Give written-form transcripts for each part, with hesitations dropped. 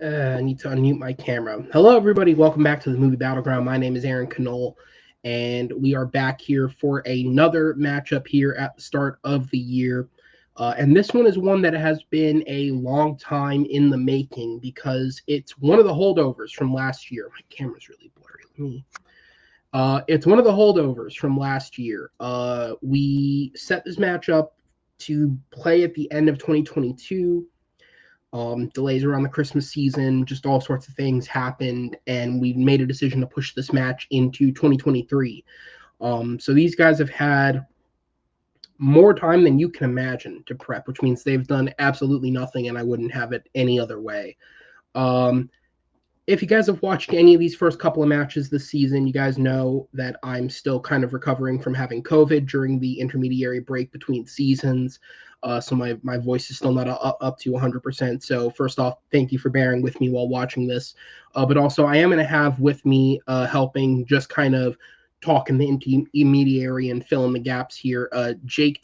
I need to unmute my camera. Hello, everybody. Welcome back to the Movie Battleground. My name is Aaron Knoll, and we are back here for another matchup here at the start of the year. And this one is one that has been a long time in the making because it's one of the holdovers from last year. My camera's really blurry. It's one of the holdovers from last year. We set this matchup to play at the end of 2022. Delays around the Christmas season, just all sorts of things happened, and we made a decision to push this match into 2023. So these guys have had more time than you can imagine to prep, which means they've done absolutely nothing, and I wouldn't have it any other way. If you guys have watched any of these first couple of matches this season, you guys know that I'm still kind of recovering from having COVID during the intermediary break between seasons. So my voice is still not up to 100%. So first off, thank you for bearing with me while watching this. But also, I am going to have with me helping just kind of talk in the intermediary and fill in the gaps here. Jake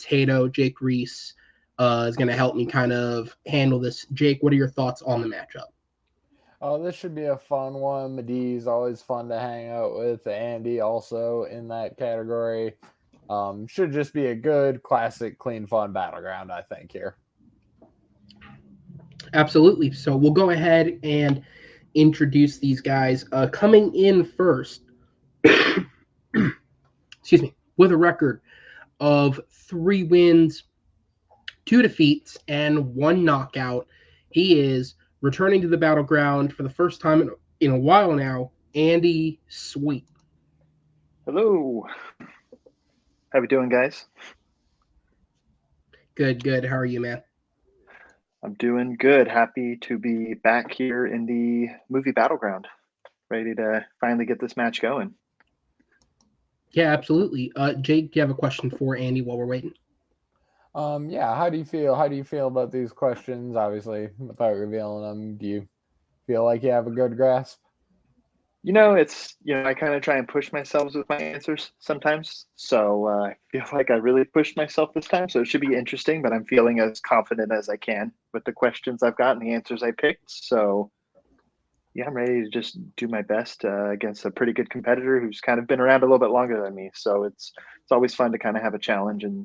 Reese is going to help me kind of handle this. Jake, what are your thoughts on the matchup? Oh, this should be a fun one. Madeeh's always fun to hang out with. Andy also in that category. Should just be a good, classic, clean, fun battleground, I think, here. Absolutely. So we'll go ahead and introduce these guys. Coming in first, excuse me, with a record of 3 wins, 2 defeats, and 1 knockout, he is returning to the battleground for the first time in a while now, Andy Sweet. Hello. How we doing, guys? Good. How are you, man? I'm doing good. Happy to be back here in the Movie Battleground. Ready to finally get this match going. Yeah, absolutely. Jake, do you have a question for Andy while we're waiting? Yeah. How do you feel? How do you feel about these questions? Obviously, without revealing them, do you feel like you have a good grasp? I kind of try and push myself with my answers sometimes. So I feel like I really pushed myself this time. So it should be interesting, but I'm feeling as confident as I can with the questions I've got and the answers I picked. So yeah, I'm ready to just do my best against a pretty good competitor who's kind of been around a little bit longer than me. So it's always fun to kind of have a challenge and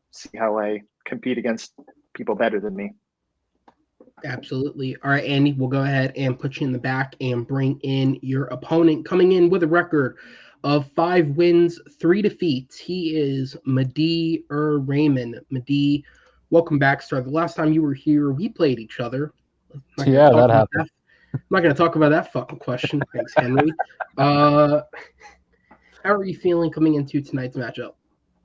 see how I compete against people better than me. Absolutely. All right, Andy, we'll go ahead and put you in the back and bring in your opponent. Coming in with a record of 5 wins, 3 defeats, he is Madeeh Ur Rehman. Madeeh, welcome back, sir. The last time you were here, we played each other. Yeah, that happened. I'm not going to talk about that fucking question. Thanks, Henry. How are you feeling coming into tonight's matchup?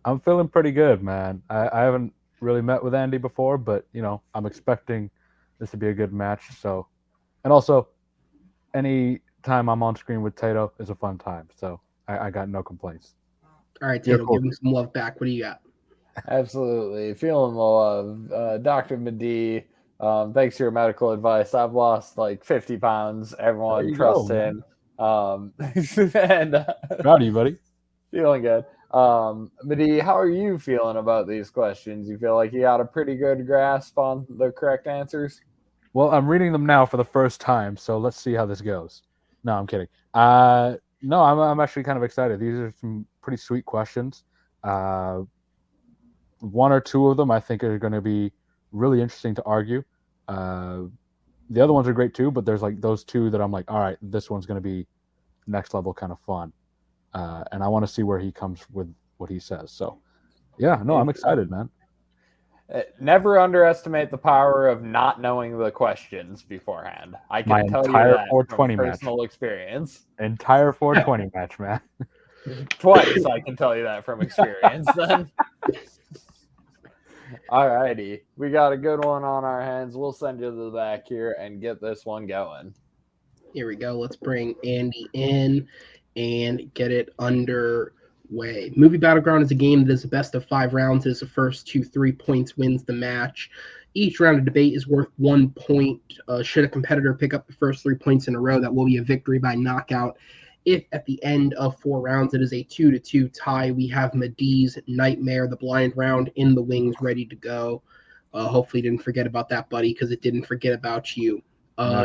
I'm feeling pretty good, man. I haven't really met with Andy before, but, I'm expecting this to be a good match. So, and also, any time I'm on screen with Tato is a fun time. So I got no complaints. All right, Tato, give him some love back. What do you got? Absolutely. Feeling the love. Dr. Madeeh, thanks for your medical advice. I've lost like 50 pounds. Everyone trusts him. And proud of you, buddy. Feeling good. Madeeh, how are you feeling about these questions? You feel like you got a pretty good grasp on the correct answers? Well, I'm reading them now for the first time, so let's see how this goes. No, I'm kidding. No, I'm actually kind of excited. These are some pretty sweet questions. 1 or 2 of them I think are going to be really interesting to argue. The other ones are great too, but there's like those 2 that I'm like, all right, this one's going to be next level kind of fun. And I want to see where he comes with what he says. So, yeah, no, I'm excited, man. Never underestimate the power of not knowing the questions beforehand. I can tell you that from personal experience. Entire 420 match, man. Twice, I can tell you that from experience. Then, all righty, we got a good one on our hands. We'll send you to the back here and get this one going. Here we go. Let's bring Andy in. and get it underway. Movie Battleground is a game that is the best of 5 rounds. It is the first to 3 points wins the match. Each round of debate is worth 1 point. Should a competitor pick up the first 3 points in a row, that will be a victory by knockout. If at the end of 4 rounds it is a 2-2 tie, we have Madeeh's Nightmare, the blind round, in the wings, ready to go. Hopefully, didn't forget about that, buddy, because it didn't forget about you.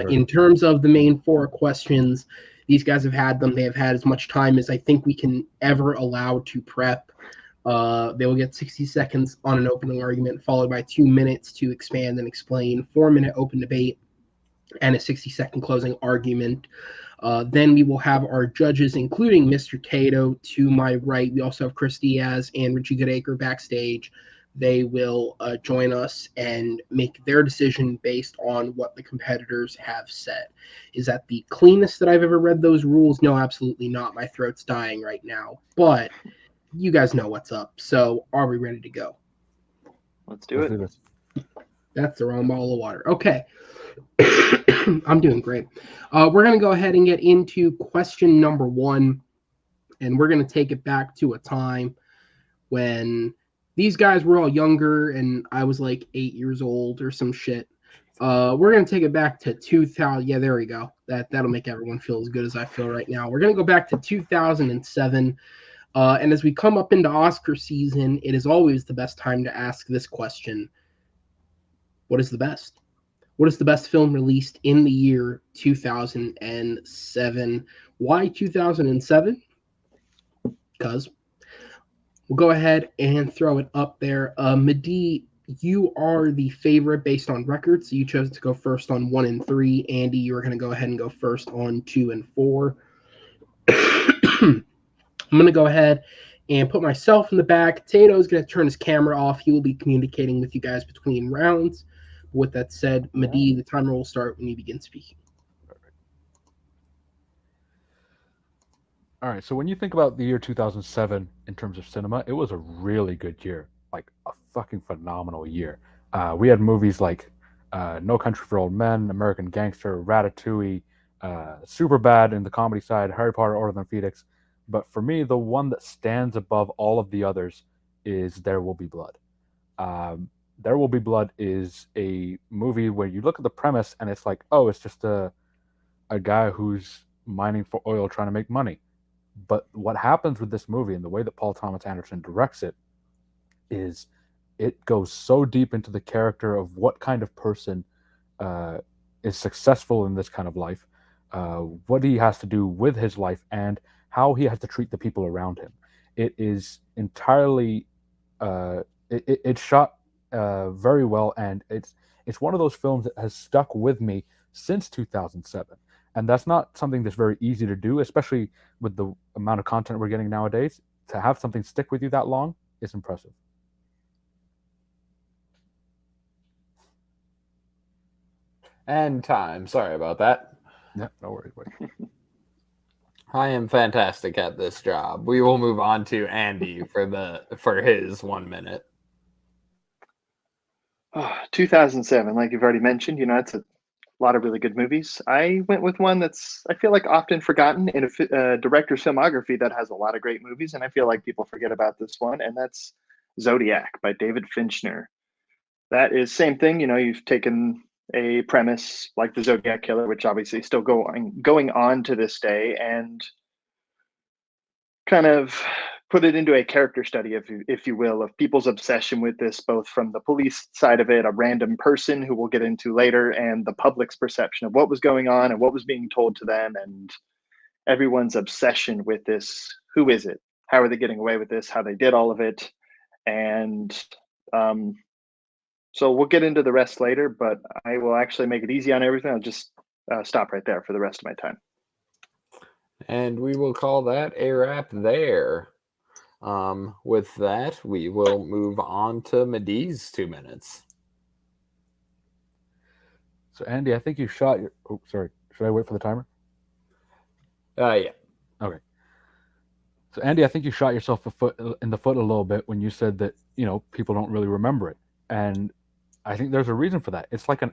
In terms of the main 4 questions, these guys have had them. They have had as much time as I think we can ever allow to prep. They will get 60 seconds on an opening argument, followed by 2 minutes to expand and explain, 4-minute open debate, and a 60-second closing argument. Then we will have our judges, including Mr. Cato to my right. We also have Chris Diaz and Richie Goodacre backstage. They will join us and make their decision based on what the competitors have said. Is that the cleanest that I've ever read those rules? No, absolutely not. My throat's dying right now. But you guys know what's up. So are we ready to go? Let's do it. That's the wrong bottle of water. Okay. I'm doing great. We're going to go ahead and get into question number 1. And we're going to take it back to a time when these guys were all younger and I was like 8 years old or some shit. We're going to take it back to 2000. Yeah, there we go. That'll make everyone feel as good as I feel right now. We're going to go back to 2007. And as we come up into Oscar season, it is always the best time to ask this question. What is the best? What is the best film released in the year 2007? Why 2007? Because we'll go ahead and throw it up there. Madeeh, you are the favorite based on records. So you chose to go first on 1 and 3. Andy, you are going to go ahead and go first on 2 and 4. I'm going to go ahead and put myself in the back. Tato is going to turn his camera off. He will be communicating with you guys between rounds. With that said, Madeeh, the timer will start when you begin speaking. All right, so when you think about the year 2007 in terms of cinema, it was a really good year, like a fucking phenomenal year. We had movies like No Country for Old Men, American Gangster, Ratatouille, Superbad in the comedy side, Harry Potter, Order of the Phoenix. But for me, the one that stands above all of the others is There Will Be Blood. There Will Be Blood is a movie where you look at the premise and it's like, oh, it's just a guy who's mining for oil trying to make money. But what happens with this movie and the way that Paul Thomas Anderson directs it is it goes so deep into the character of what kind of person is successful in this kind of life, what he has to do with his life, and how he has to treat the people around him. It is entirely it's shot very well, and it's one of those films that has stuck with me since 2007. And that's not something that's very easy to do, especially with the amount of content we're getting nowadays. To have something stick with you that long is impressive. And time. Sorry about that. Yeah, no worries, buddy. I am fantastic at this job. We will move on to Andy for his 1 minute. 2007, like you've already mentioned, it's a lot of really good movies. I went with one that's, I feel like, often forgotten in a director's filmography that has a lot of great movies, and I feel like people forget about this one, and that's Zodiac by David Fincher. That is same thing, you've taken a premise like the Zodiac Killer, which obviously is still going on to this day, and kind of put it into a character study, if you will, of people's obsession with this, both from the police side of it, a random person who we'll get into later, and the public's perception of what was going on and what was being told to them, and everyone's obsession with this. Who is it? How are they getting away with this? How they did all of it? And so we'll get into the rest later, but I will actually make it easy on everything. I'll just stop right there for the rest of my time. And we will call that a wrap there. With that, we will move on to Madeeh's 2 minutes. So, Andy, I think you shot your... Oh, sorry. Should I wait for the timer? Yeah. Okay. So, Andy, I think you shot yourself in the foot a little bit when you said that, people don't really remember it. And I think there's a reason for that. It's like a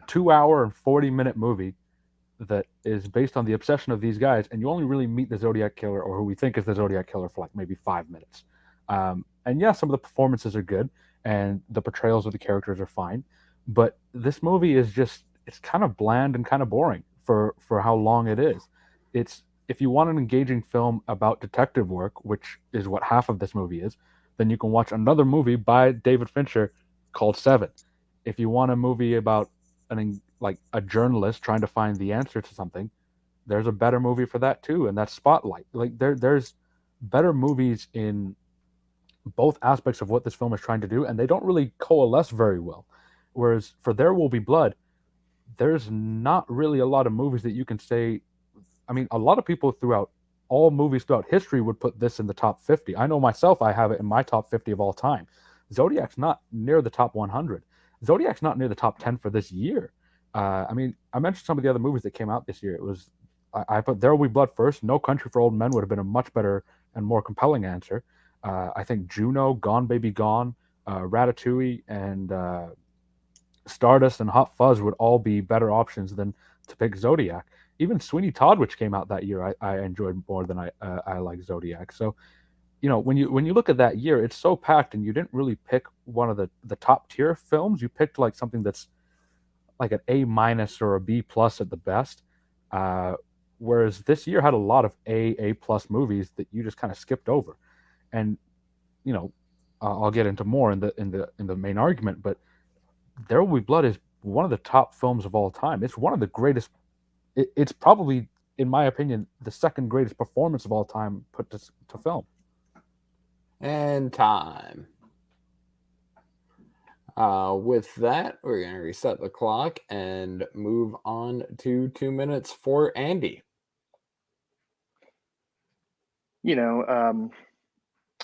2 hour and 40-minute movie that is based on the obsession of these guys, and you only really meet the Zodiac Killer, or who we think is the Zodiac Killer, for like maybe 5 minutes. And yeah, some of the performances are good, and the portrayals of the characters are fine, but this movie is just, it's kind of bland and kind of boring for how long it is. It's, if you want an engaging film about detective work, which is what half of this movie is, then you can watch another movie by David Fincher called Seven. If you want a movie about like a journalist trying to find the answer to something, there's a better movie for that too, and that's Spotlight. Like there's better movies in both aspects of what this film is trying to do, and they don't really coalesce very well. Whereas for There Will Be Blood, there's not really a lot of movies that you can say. I mean, a lot of people throughout all movies throughout history would put this in the top 50. I know myself, I have it in my top 50 of all time. Zodiac's not near the top 100. Zodiac's not near the top 10 for this year. I mean, I mentioned some of the other movies that came out this year. It was, I put There Will Be Blood first. No Country for Old Men would have been a much better and more compelling answer. I think Juno, Gone Baby Gone, Ratatouille, and Stardust and Hot Fuzz would all be better options than to pick Zodiac. Even Sweeney Todd, which came out that year, I enjoyed more than I like Zodiac. So, you know, when you look at that year, it's so packed, and you didn't really pick one of the top tier films. You picked like something that's like an A minus or a B plus at the best. Whereas this year had a lot of A plus movies that you just kind of skipped over. And you know, I'll get into more in the main argument, but There Will Be Blood is one of the top films of all time. It's one of the greatest. It's probably, in my opinion, the second greatest performance of all time put to film. And time. With that, we're going to reset the clock and move on to 2 minutes for Andy. You know,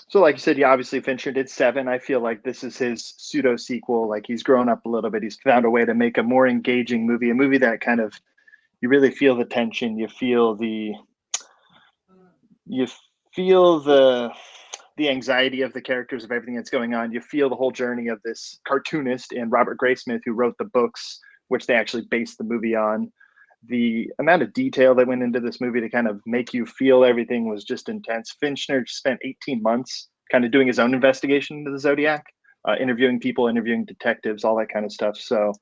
so like you said, yeah, obviously Fincher did Seven. I feel like this is his pseudo sequel. Like he's grown up a little bit. He's found a way to make a more engaging movie, a movie that kind of, you really feel the tension. You feel the anxiety of the characters, of everything that's going on. You feel the whole journey of this cartoonist and Robert Graysmith, who wrote the books, which they actually based the movie on. The amount of detail that went into this movie to kind of make you feel everything was just intense. Fincher spent 18 months kind of doing his own investigation into the Zodiac, interviewing people, interviewing detectives, all that kind of stuff. So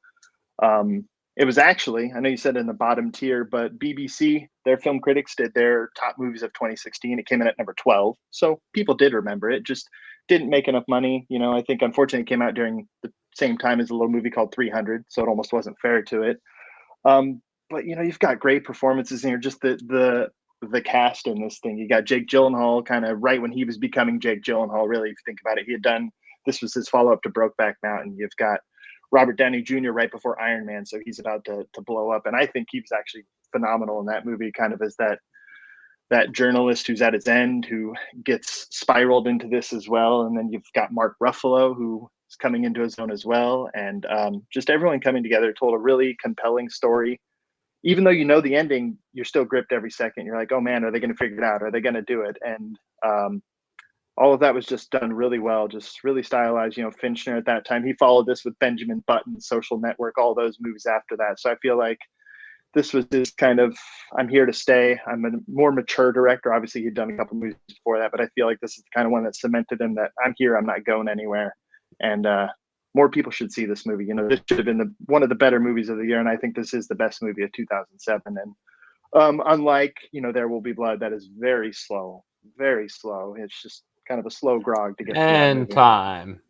it was actually, I know you said in the bottom tier, but BBC, their film critics, did their top movies of 2016. It came in at number 12. So people did remember it, just didn't make enough money. You know, I think unfortunately it came out during the same time as a little movie called 300. So it almost wasn't fair to it. But you know, you've got great performances in here. Just the cast in this thing. You got Jake Gyllenhaal, kind of right when he was becoming Jake Gyllenhaal. Really, if you think about it, he had done, this was his follow up to Brokeback Mountain. You've got Robert Downey Jr. right before Iron Man, so he's about to blow up. And I think he was actually phenomenal in that movie, kind of as that journalist who's at his end, who gets spiraled into this as well. And then you've got Mark Ruffalo, who is coming into his own as well, and just everyone coming together told a really compelling story. Even though you know the ending, you're still gripped every second. You're like, oh man, are they going to figure it out? Are they going to do it? And all of that was just done really well, just really stylized. You know, Fincher at that time, he followed this with Benjamin Button, Social Network, all those movies after that. So I feel like this was this kind of, I'm here to stay. I'm a more mature director. Obviously, he'd done a couple movies before that, but I feel like this is the kind of one that cemented him that I'm here, I'm not going anywhere. And more people should see this movie. You know, this should have been one of the better movies of the year, and I think this is the best movie of 2007. And unlike, you know, There Will Be Blood, that is very slow, very slow. It's just kind of a slow grog to get to that movie. Time.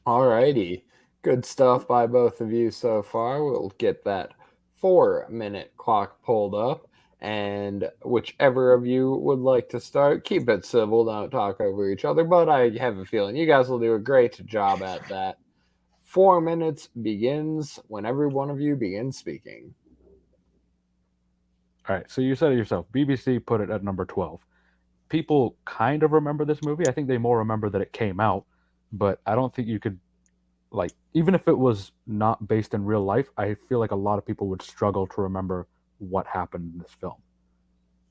All righty. Good stuff by both of you so far. We'll get that 4-minute clock pulled up. And whichever of you would like to start, keep it civil, don't talk over each other. But I have a feeling you guys will do a great job at that. 4 minutes begins whenever one of you begins speaking. All right, so you said it yourself. BBC put it at number 12. People kind of remember this movie. I think they more remember that it came out, but I don't think you could, like, even if it was not based in real life, I feel like a lot of people would struggle to remember what happened in this film.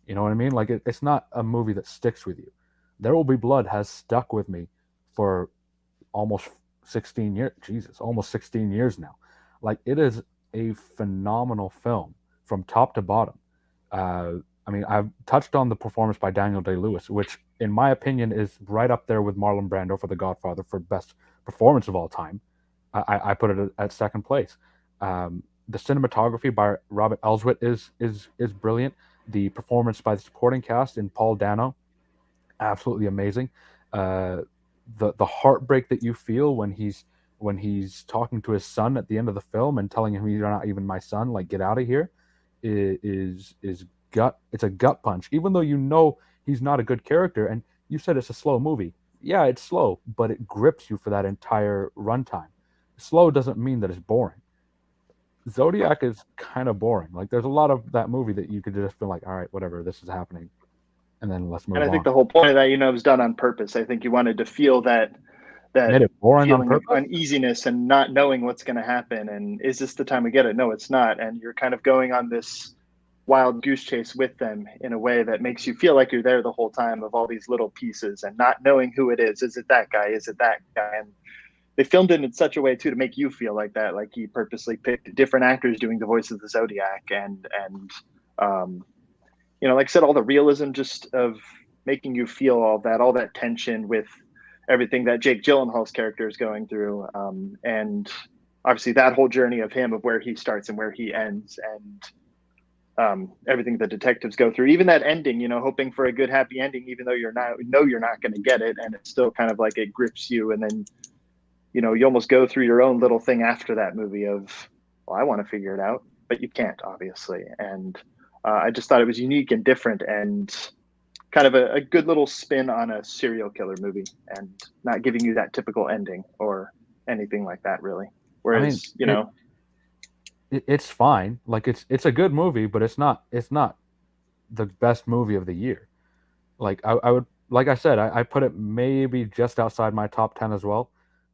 You know what I mean? Like, it's not a movie that sticks with you. There Will Be Blood has stuck with me for almost 16 years. Jesus, almost 16 years now. Like, it is a phenomenal film from top to bottom. I mean, I've touched on the performance by Daniel Day-Lewis, which, in my opinion, is right up there with Marlon Brando for The Godfather for best performance of all time. I put it at second place. The cinematography by Robert Elswit is brilliant. The performance by the supporting cast in Paul Dano, absolutely amazing. The heartbreak that you feel when he's talking to his son at the end of the film and telling him, "You're not even my son, like, get out of here," is gut. It's a gut punch, even though you know he's not a good character. And you said it's a slow movie. Yeah, it's slow, but it grips you for that entire runtime. Slow doesn't mean that it's boring. Zodiac is kind of boring. Like, there's a lot of that movie that you could just be like, all right, whatever, this is happening, and then let's move And I think on. the whole point of that, was done on purpose. I think you wanted to feel that Made it boring on feeling of purpose. uneasiness and not knowing what's going to happen. And is this the time we get it? No, it's not. And you're kind of going on this wild goose chase with them in a way that makes you feel like you're there the whole time, of all these little pieces and not knowing who it is. Is it that guy? Is it that guy? And they filmed it in such a way too to make you feel like that. Like, he purposely picked different actors doing the voice of the Zodiac, and like I said, all the realism just of making you feel all that tension with everything that Jake Gyllenhaal's character is going through, and obviously that whole journey of him, of where he starts and where he ends, and everything the detectives go through, even that ending, hoping for a good happy ending, even though you're not going to get it, and it's still kind of like it grips you, and then you almost go through your own little thing after that movie of, well, I want to figure it out, but you can't, obviously. And I just thought it was unique and different, and kind of a good little spin on a serial killer movie, and not giving you that typical ending or anything like that, really. Whereas, it's fine. Like, it's a good movie, but it's not the best movie of the year. Like, I would, like I said, I put it maybe just outside my top 10 as well.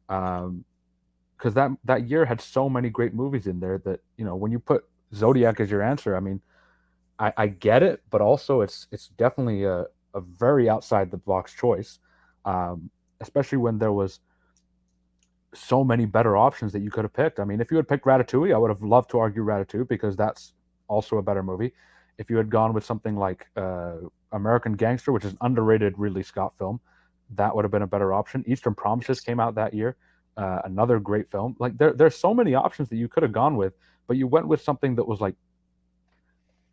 Because that year had so many great movies in there that, when you put Zodiac as your answer, I mean, I get it, but also it's definitely a very outside the box choice, especially when there was so many better options that you could have picked. I mean, if you had picked Ratatouille, I would have loved to argue Ratatouille, because that's also a better movie. If you had gone with something like American Gangster, which is an underrated Ridley Scott film, that would have been a better option. Eastern Promises came out that year, another great film. Like, there's so many options that you could have gone with, but you went with something that was like,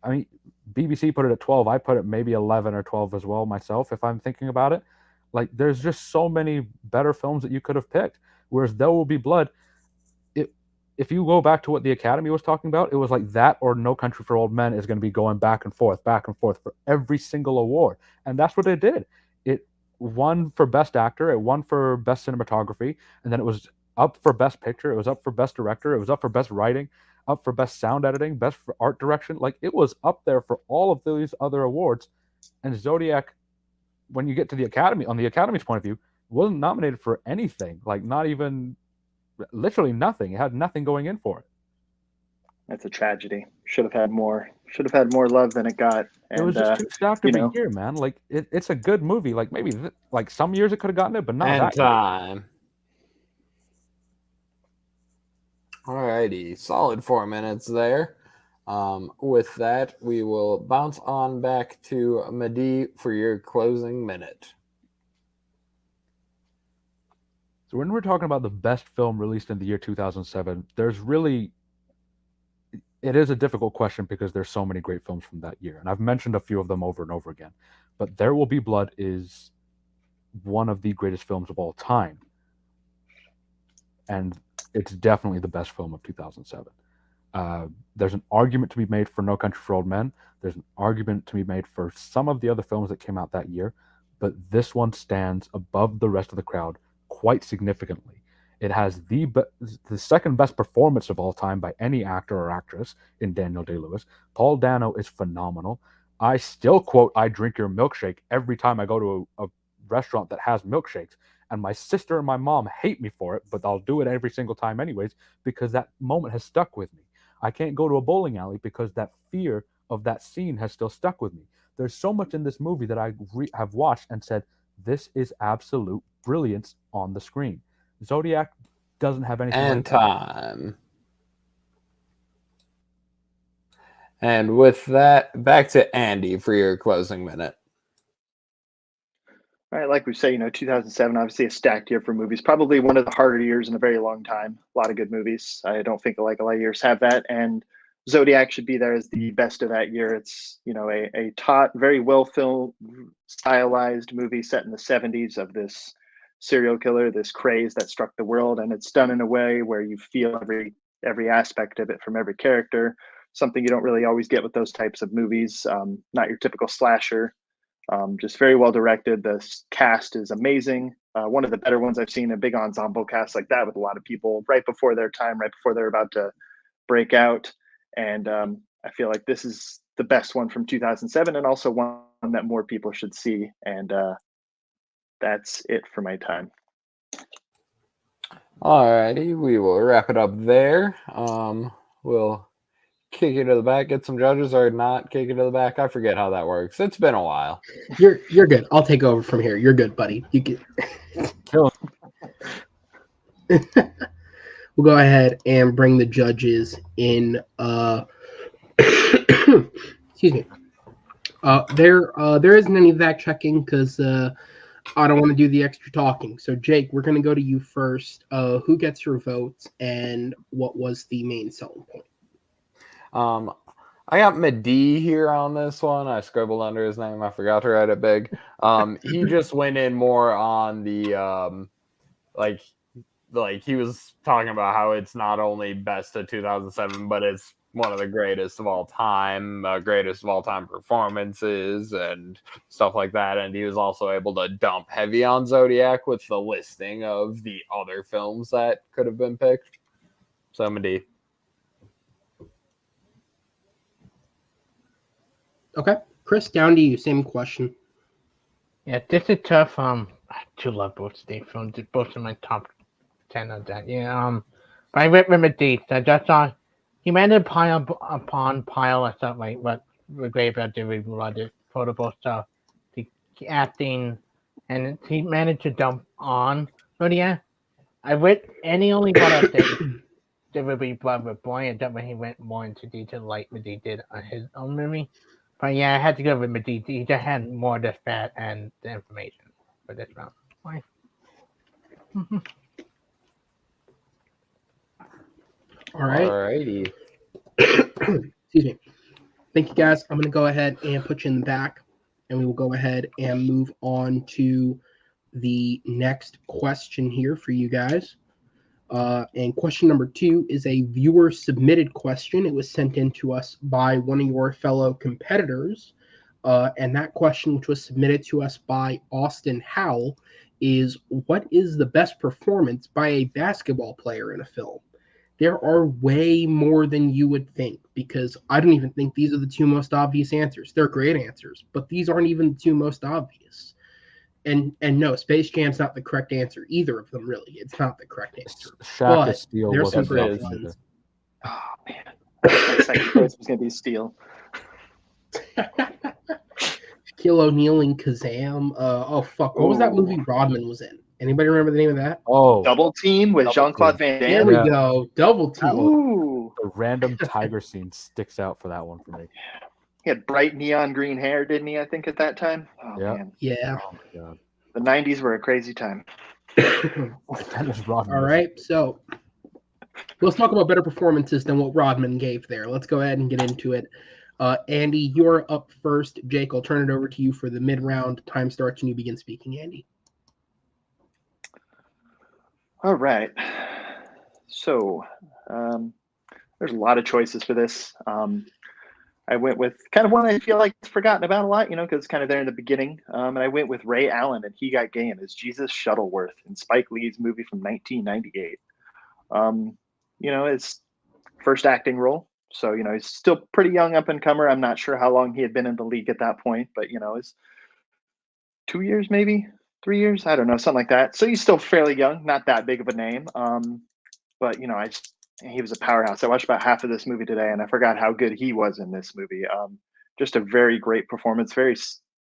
I mean, BBC put it at 12. I put it maybe 11 or 12 as well myself, if I'm thinking about it. Like, there's just so many better films that you could have picked. Whereas There Will Be Blood, if you go back to what the Academy was talking about, it was like that or No Country for Old Men is going to be going back and forth for every single award. And that's what it did. It won for Best Actor, it won for Best Cinematography, and then it was up for Best Picture, it was up for Best Director, it was up for Best Writing, up for Best Sound Editing, Best for Art Direction. Like, it was up there for all of these other awards. And Zodiac, when you get to the Academy, on the Academy's point of view, wasn't nominated for anything. Like, not even, literally nothing. It had nothing going in for it. That's a tragedy. Should have had more love than it got. And, it was just too stacked of a year, man. Like, it's a good movie. Like, maybe like some years it could have gotten it, but not And that time. Alrighty, solid 4 minutes there. With that, we will bounce on back to Madeeh for your closing minute. So when we're talking about the best film released in the year 2007, it is a difficult question because there's so many great films from that year. And I've mentioned a few of them over and over again. But There Will Be Blood is one of the greatest films of all time. And it's definitely the best film of 2007. There's an argument to be made for No Country for Old Men. There's an argument to be made for some of the other films that came out that year. But this one stands above the rest of the crowd quite significantly. It has the second best performance of all time by any actor or actress in Daniel Day-Lewis. Paul Dano is phenomenal. I still quote "I drink your milkshake" every time I go to a restaurant that has milkshakes. And my sister and my mom hate me for it, but I'll do it every single time anyways, because that moment has stuck with me. I can't go to a bowling alley because that fear of that scene has still stuck with me. There's so much in this movie that I have watched and said, this is absolute brilliance on the screen. Zodiac doesn't have anything and like that. time. And with that, back to Andy for your closing minute. All right, like we say, 2007, obviously a stacked year for movies. Probably one of the harder years in a very long time. A lot of good movies. I don't think like a lot of years have that. And Zodiac should be there as the best of that year. It's, a taut, very well filmed, stylized movie set in the 70s of this serial killer, this craze that struck the world. And it's done in a way where you feel every aspect of it from every character. Something you don't really always get with those types of movies. Not your typical slasher. Just very well directed. The cast is amazing. One of the better ones I've seen, a big ensemble cast like that with a lot of people right before their time, right before they're about to break out. And I feel like this is the best one from 2007 and also one that more people should see. And that's it for my time. Alrighty, we will wrap it up there. We'll kick it to the back, get some judges, or not kick it to the back. I forget how that works. It's been a while. You're good. I'll take over from here. You're good, buddy. You can. Kill We'll go ahead and bring the judges in. Excuse me. There isn't any fact checking because I don't want to do the extra talking. So Jake, we're gonna go to you first. Who gets your votes and what was the main selling point? I got Madeeh here on this one. I scribbled under his name. I forgot to write it big. He just went in more on the like he was talking about how it's not only best of 2007, but it's one of the greatest of all time performances and stuff like that. And he was also able to dump heavy on Zodiac with the listing of the other films that could have been picked. So Madeeh. Okay, Chris, down to you. Same question. Yeah, this is tough. I do love both Steve films. They're both in my top 10 of that. Yeah. But I went with Madeeh. I just thought he managed to pile upon pile of stuff like what the Graveyard did with the photable stuff, the acting, and he managed to dump on. But yeah, and he only brought up the would Blood with Boy, and that when he went more into detail like Madeeh did on his own movie. But yeah, I had to go with Madeeh. He just had more of the fat and the information for this round. Why? All right. Alrighty. Excuse me. Thank you, guys. I'm going to go ahead and put you in the back, and we will go ahead and move on to the next question here for you guys. And question number 2 is a viewer submitted question. It was sent in to us by one of your fellow competitors. And that question, which was submitted to us by Austin Howell, is what is the best performance by a basketball player in a film? There are way more than you would think because I don't even think these are the 2 most obvious answers. They're great answers, but these aren't even the 2 most obvious. And no, Space Jam's not the correct answer. Either of them, really. It's not the correct answer. Shaq of Steel there's was some a great tough ones. either. Oh, man. My second choice was going to be Steel. Shaquille O'Neal and Kazam. What was that movie Rodman was in? Anybody remember the name of that? Oh, Double Team with Double Jean-Claude Team. Van There Damme. we Yeah. go. Double Team. Ooh. the random tiger scene sticks out for that one for me. He had bright neon green hair, didn't he, I think, at that time? Oh, Yeah. man. Yeah. Oh my god. The 90s were a crazy time. Dennis Rodman. All right, so let's talk about better performances than what Rodman gave there. Let's go ahead and get into it. Andy, you're up first. Jake, I'll turn it over to you for the mid-round. Time starts and you begin speaking, Andy. All right. So there's a lot of choices for this. I went with kind of one I feel like it's forgotten about a lot, because it's kind of there in the beginning. And I went with Ray Allen and He Got Game as Jesus Shuttleworth in Spike Lee's movie from 1998. His first acting role. So, he's still pretty young up and comer. I'm not sure how long he had been in the league at that point, but, it's 2 years, maybe 3 years. I don't know, something like that. So he's still fairly young, not that big of a name. But, he was a powerhouse. I watched about half of this movie today and I forgot how good he was in this movie. Just a very great performance, very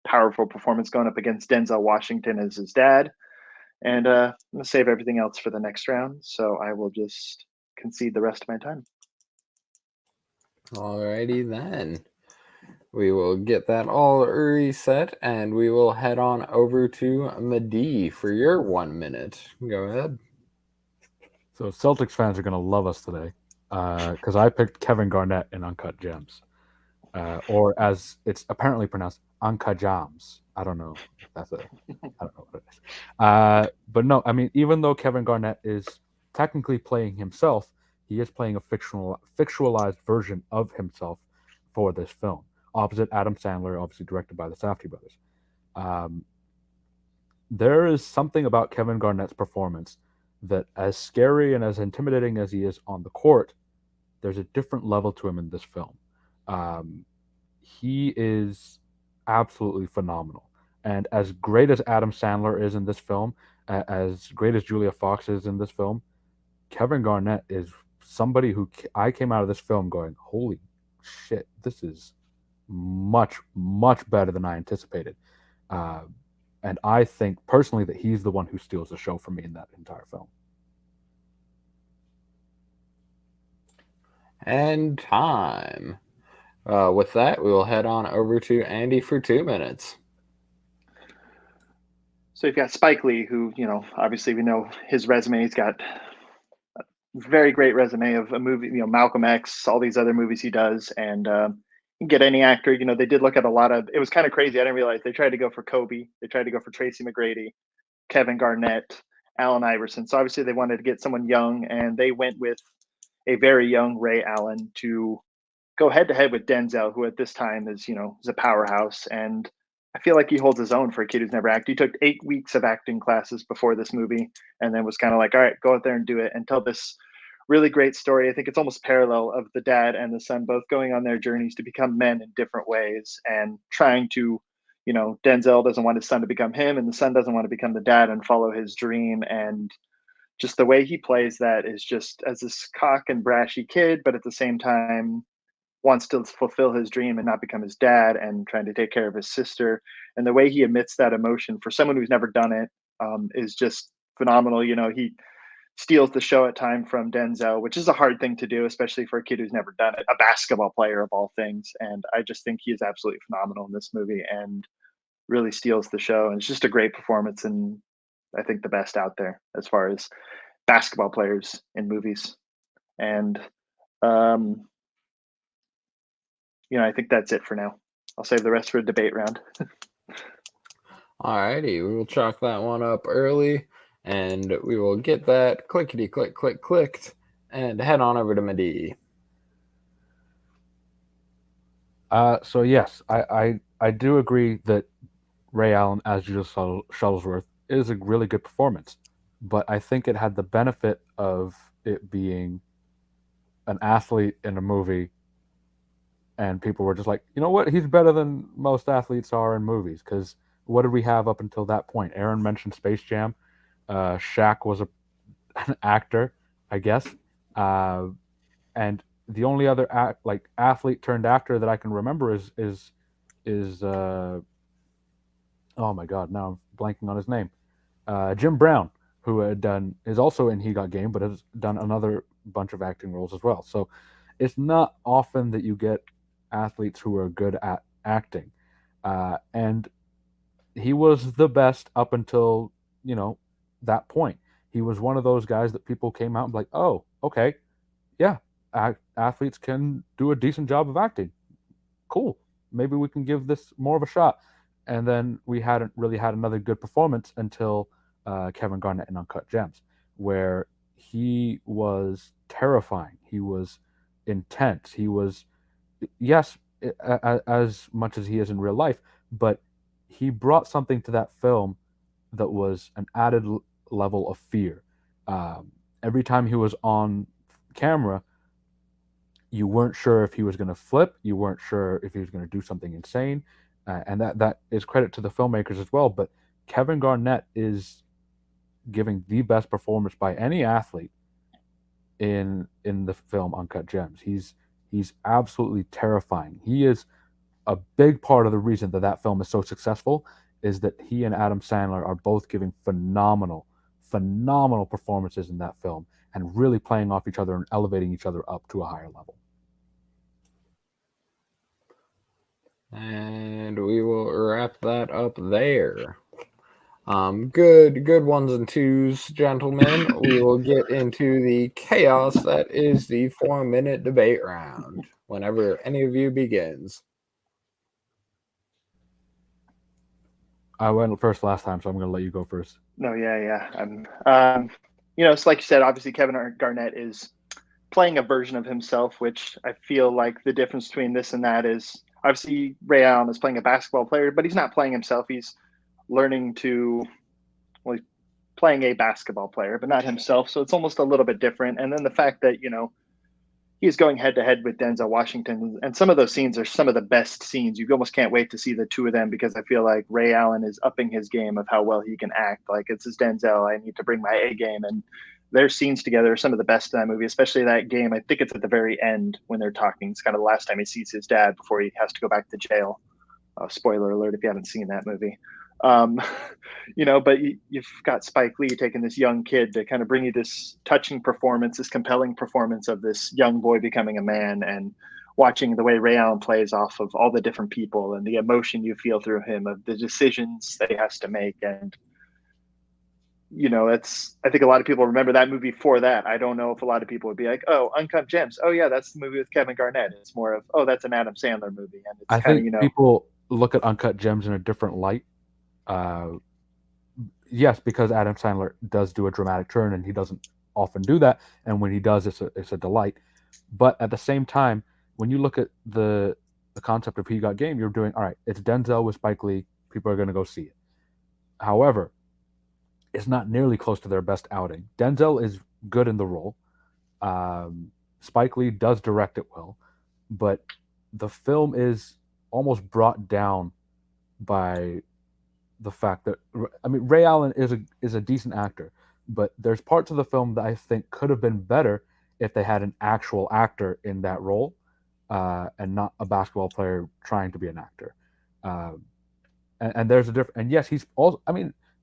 powerful performance going up against Denzel Washington as his dad. And I'm going to save everything else for the next round. So I will just concede the rest of my time. Alrighty then. We will get that all reset, and we will head on over to Madeeh for your 1 minute. Go ahead. So Celtics fans are going to love us today because I picked Kevin Garnett in Uncut Gems, or as it's apparently pronounced, Uncut Jams. I don't know if that's I don't know what it is. But no, I mean, even though Kevin Garnett is technically playing himself, he is playing a fictionalized version of himself for this film, opposite Adam Sandler, obviously directed by the Safdie brothers. There is something about Kevin Garnett's performance that, as scary and as intimidating as he is on the court, there's a different level to him in this film. He is absolutely phenomenal. And as great as Adam Sandler is in this film, as great as Julia Fox is in this film, Kevin Garnett is somebody who I came out of this film going, holy shit, this is much, much better than I anticipated. And I think personally that he's the one who steals the show for me in that entire film. And time. With that, we will head on over to Andy for 2 minutes. So you've got Spike Lee, who, obviously we know his resume. He's got a very great resume of a movie, Malcolm X, all these other movies he does. And you can get any actor. They did look at a lot of, it was kind of crazy. I didn't realize they tried to go for Kobe. They tried to go for Tracy McGrady, Kevin Garnett, Allen Iverson. So obviously they wanted to get someone young, and they went with a very young Ray Allen to go head to head with Denzel, who at this time is a powerhouse. And I feel like he holds his own for a kid who's never acted. He took 8 weeks of acting classes before this movie, and then was kind of like, all right, go out there and do it and tell this really great story. I think it's almost parallel of the dad and the son both going on their journeys to become men in different ways and trying to, Denzel doesn't want his son to become him, and the son doesn't want to become the dad and follow his dream. And just the way he plays that is just as this cock and brashy kid, but at the same time wants to fulfill his dream and not become his dad, and trying to take care of his sister. And the way he emits that emotion for someone who's never done it is just phenomenal. He steals the show at time from Denzel, which is a hard thing to do, especially for a kid who's never done it, a basketball player of all things. And I just think he is absolutely phenomenal in this movie and really steals the show. And it's just a great performance, and I think the best out there as far as basketball players in movies. And I think that's it for now. I'll save the rest for a debate round. Alrighty, we will chalk that one up early, and we will get that clickety click click clicked, and head on over to Madeeh. So yes, I do agree that Ray Allen as Judas Shuttlesworth is a really good performance, but I think it had the benefit of it being an athlete in a movie, and people were just like, you know what, he's better than most athletes are in movies. Because what did we have up until that point? Aaron mentioned Space Jam. Shaq was an actor, I guess, and the only other athlete turned actor that I can remember is oh my god, now I'm blanking on his name. Jim Brown, who is also in He Got Game, but has done another bunch of acting roles as well. So it's not often that you get athletes who are good at acting, and he was the best up until that point. He was one of those guys that people came out and like, oh, okay, yeah, athletes can do a decent job of acting. Cool, maybe we can give this more of a shot. And then we hadn't really had another good performance until Kevin Garnett in Uncut Gems, where he was terrifying. He was intense. He was, yes, as much as he is in real life, but he brought something to that film that was an added level of fear. Every time he was on camera, you weren't sure if he was going to flip. You weren't sure if he was going to do something insane. And that is credit to the filmmakers as well. But Kevin Garnett is giving the best performance by any athlete in the film Uncut Gems. He's absolutely terrifying. He is a big part of the reason that film is so successful, is that he and Adam Sandler are both giving phenomenal performances in that film and really playing off each other and elevating each other up to a higher level. And we will wrap that up there. Good ones and twos, gentlemen. We will get into the chaos that is the 4-minute debate round whenever any of you begins. I went first last time, so I'm going to let you go first. No, yeah. It's like you said, obviously Kevin Garnett is playing a version of himself, which I feel like the difference between this and that is obviously Ray Allen is playing a basketball player, but he's not playing himself. He's learning to, well, he's playing a basketball player, but not himself. So it's almost a little bit different. And then the fact that, he's going head to head with Denzel Washington. And some of those scenes are some of the best scenes. You almost can't wait to see the two of them because I feel like Ray Allen is upping his game of how well he can act. Like, it's his Denzel. I need to bring my A game. And their scenes together are some of the best in that movie, especially that game. I think it's at the very end when they're talking. It's kind of the last time he sees his dad before he has to go back to jail. Spoiler alert if you haven't seen that movie. But you've got Spike Lee taking this young kid to kind of bring you this touching performance, this compelling performance of this young boy becoming a man, and watching the way Ray Allen plays off of all the different people and the emotion you feel through him of the decisions that he has to make. And, I think a lot of people remember that movie for that. I don't know if a lot of people would be like, oh, Uncut Gems. Oh yeah, that's the movie with Kevin Garnett. It's more of, oh, that's an Adam Sandler movie. And it's I kind think of, people look at Uncut Gems in a different light. Yes, because Adam Sandler does do a dramatic turn, and he doesn't often do that. And when he does, it's a delight. But at the same time, when you look at the concept of He Got Game, you're doing all right. It's Denzel with Spike Lee. People are going to go see it. However, it's not nearly close to their best outing. Denzel is good in the role. Spike Lee does direct it well, but the film is almost brought down by the fact that Ray Allen is a decent actor, but there's parts of the film that I think could have been better if they had an actual actor in that role, and not a basketball player trying to be an actor. And there's a difference. And yes, he's also.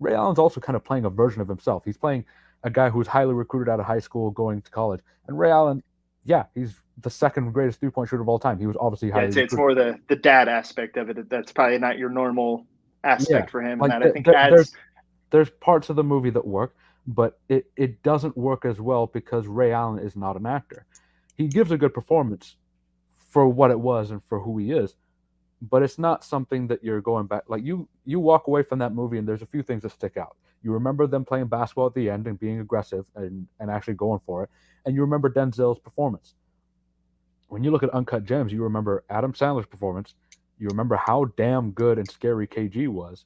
Ray Allen's also kind of playing a version of himself. He's playing a guy who's highly recruited out of high school, going to college. And Ray Allen, yeah, he's the second greatest 3-point shooter of all time. He was obviously highly recruited. It's more the dad aspect of it. That's probably not your normal aspect for him. Like and that I think adds. There's parts of the movie that work, but it doesn't work as well because Ray Allen is not an actor. He gives a good performance for what it was and for who he is, but it's not something that you're going back. Like you walk away from that movie and there's a few things that stick out. You remember them playing basketball at the end and being aggressive and actually going for it, and you remember Denzel's performance. When you look at Uncut Gems, you remember Adam Sandler's performance. You remember how damn good and scary KG was,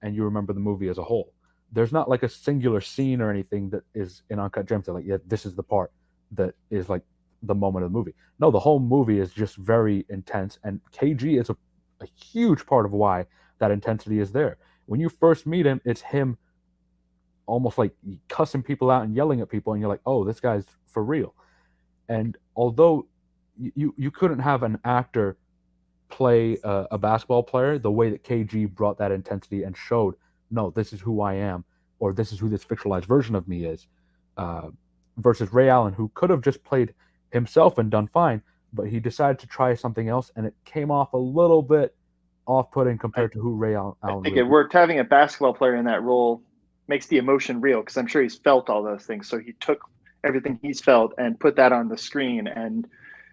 and you remember the movie as a whole. There's not like a singular scene or anything that is in Uncut Gems that like, yeah, this is the part that is like the moment of the movie. No, the whole movie is just very intense, and KG is a huge part of why that intensity is there. When you first meet him, it's him almost like cussing people out and yelling at people, and you're like, oh, this guy's for real. And although you couldn't have an actor play a basketball player the way that KG brought that intensity and showed, no, this is who I am, or this is who this fictionalized version of me is, versus Ray Allen, who could have just played himself and done fine, but he decided to try something else, and it came off a little bit off-putting compared to who Ray Allen. I think it worked. Having a basketball player in that role makes the emotion real, because I'm sure he's felt all those things. So he took everything he's felt and put that on the screen, and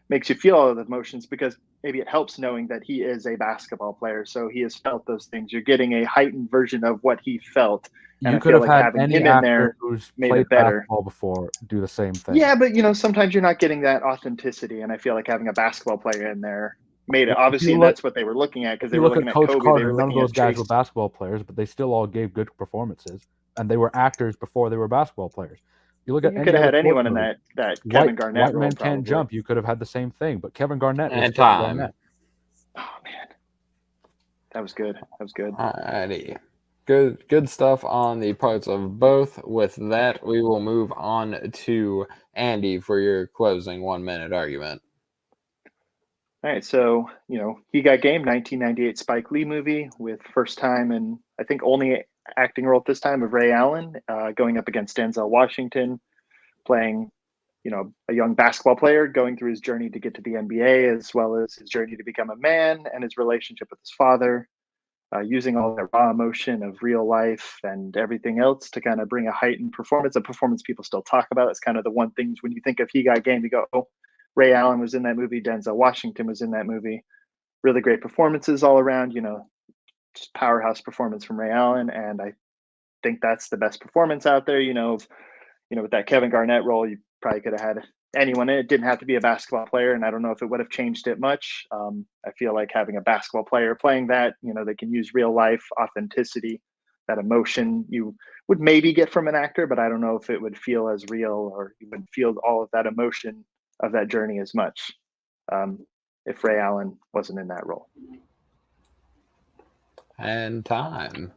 makes you feel all the emotions, because maybe it helps knowing that he is a basketball player. So he has felt those things. You're getting a heightened version of what he felt. And you could have had any him actor in there who's made played it better. basketball before do the same thing. Yeah, but sometimes you're not getting that authenticity, and I feel like having a basketball player in there made it. Obviously, and that's what they were looking at, because they were looking at Kobe. Carter, they were none of looking those at guys Trace. were basketball players, but they still all gave good performances, and they were actors before they were basketball players. You look at could have had anyone in that Kevin Garnett White role. Man Can't Jump. You could have had the same thing, but Kevin Garnett was And Kevin time. Garnett. Oh man, that was good. That was good. Alrighty. Good stuff on the parts of both. With that, we will move on to Andy for your closing 1-minute argument. All right, so He Got Game, 1998 Spike Lee movie with first time and I think only acting role at this time of Ray Allen, going up against Denzel Washington, playing a young basketball player going through his journey to get to the NBA, as well as his journey to become a man and his relationship with his father, using all that raw emotion of real life and everything else to kind of bring a heightened performance, a performance people still talk about. It's kind of the one thing when you think of He Got Game, you go, oh, Ray Allen was in that movie, Denzel Washington was in that movie. Really great performances all around, just powerhouse performance from Ray Allen. And I think that's the best performance out there, with that Kevin Garnett role. You probably could have had anyone in it. Didn't have to be a basketball player, and I don't know if it would have changed it much. I feel like having a basketball player playing that, they can use real life authenticity, that emotion you would maybe get from an actor, but I don't know if it would feel as real, or you would feel all of that emotion of that journey as much if Ray Allen wasn't in that role. And time.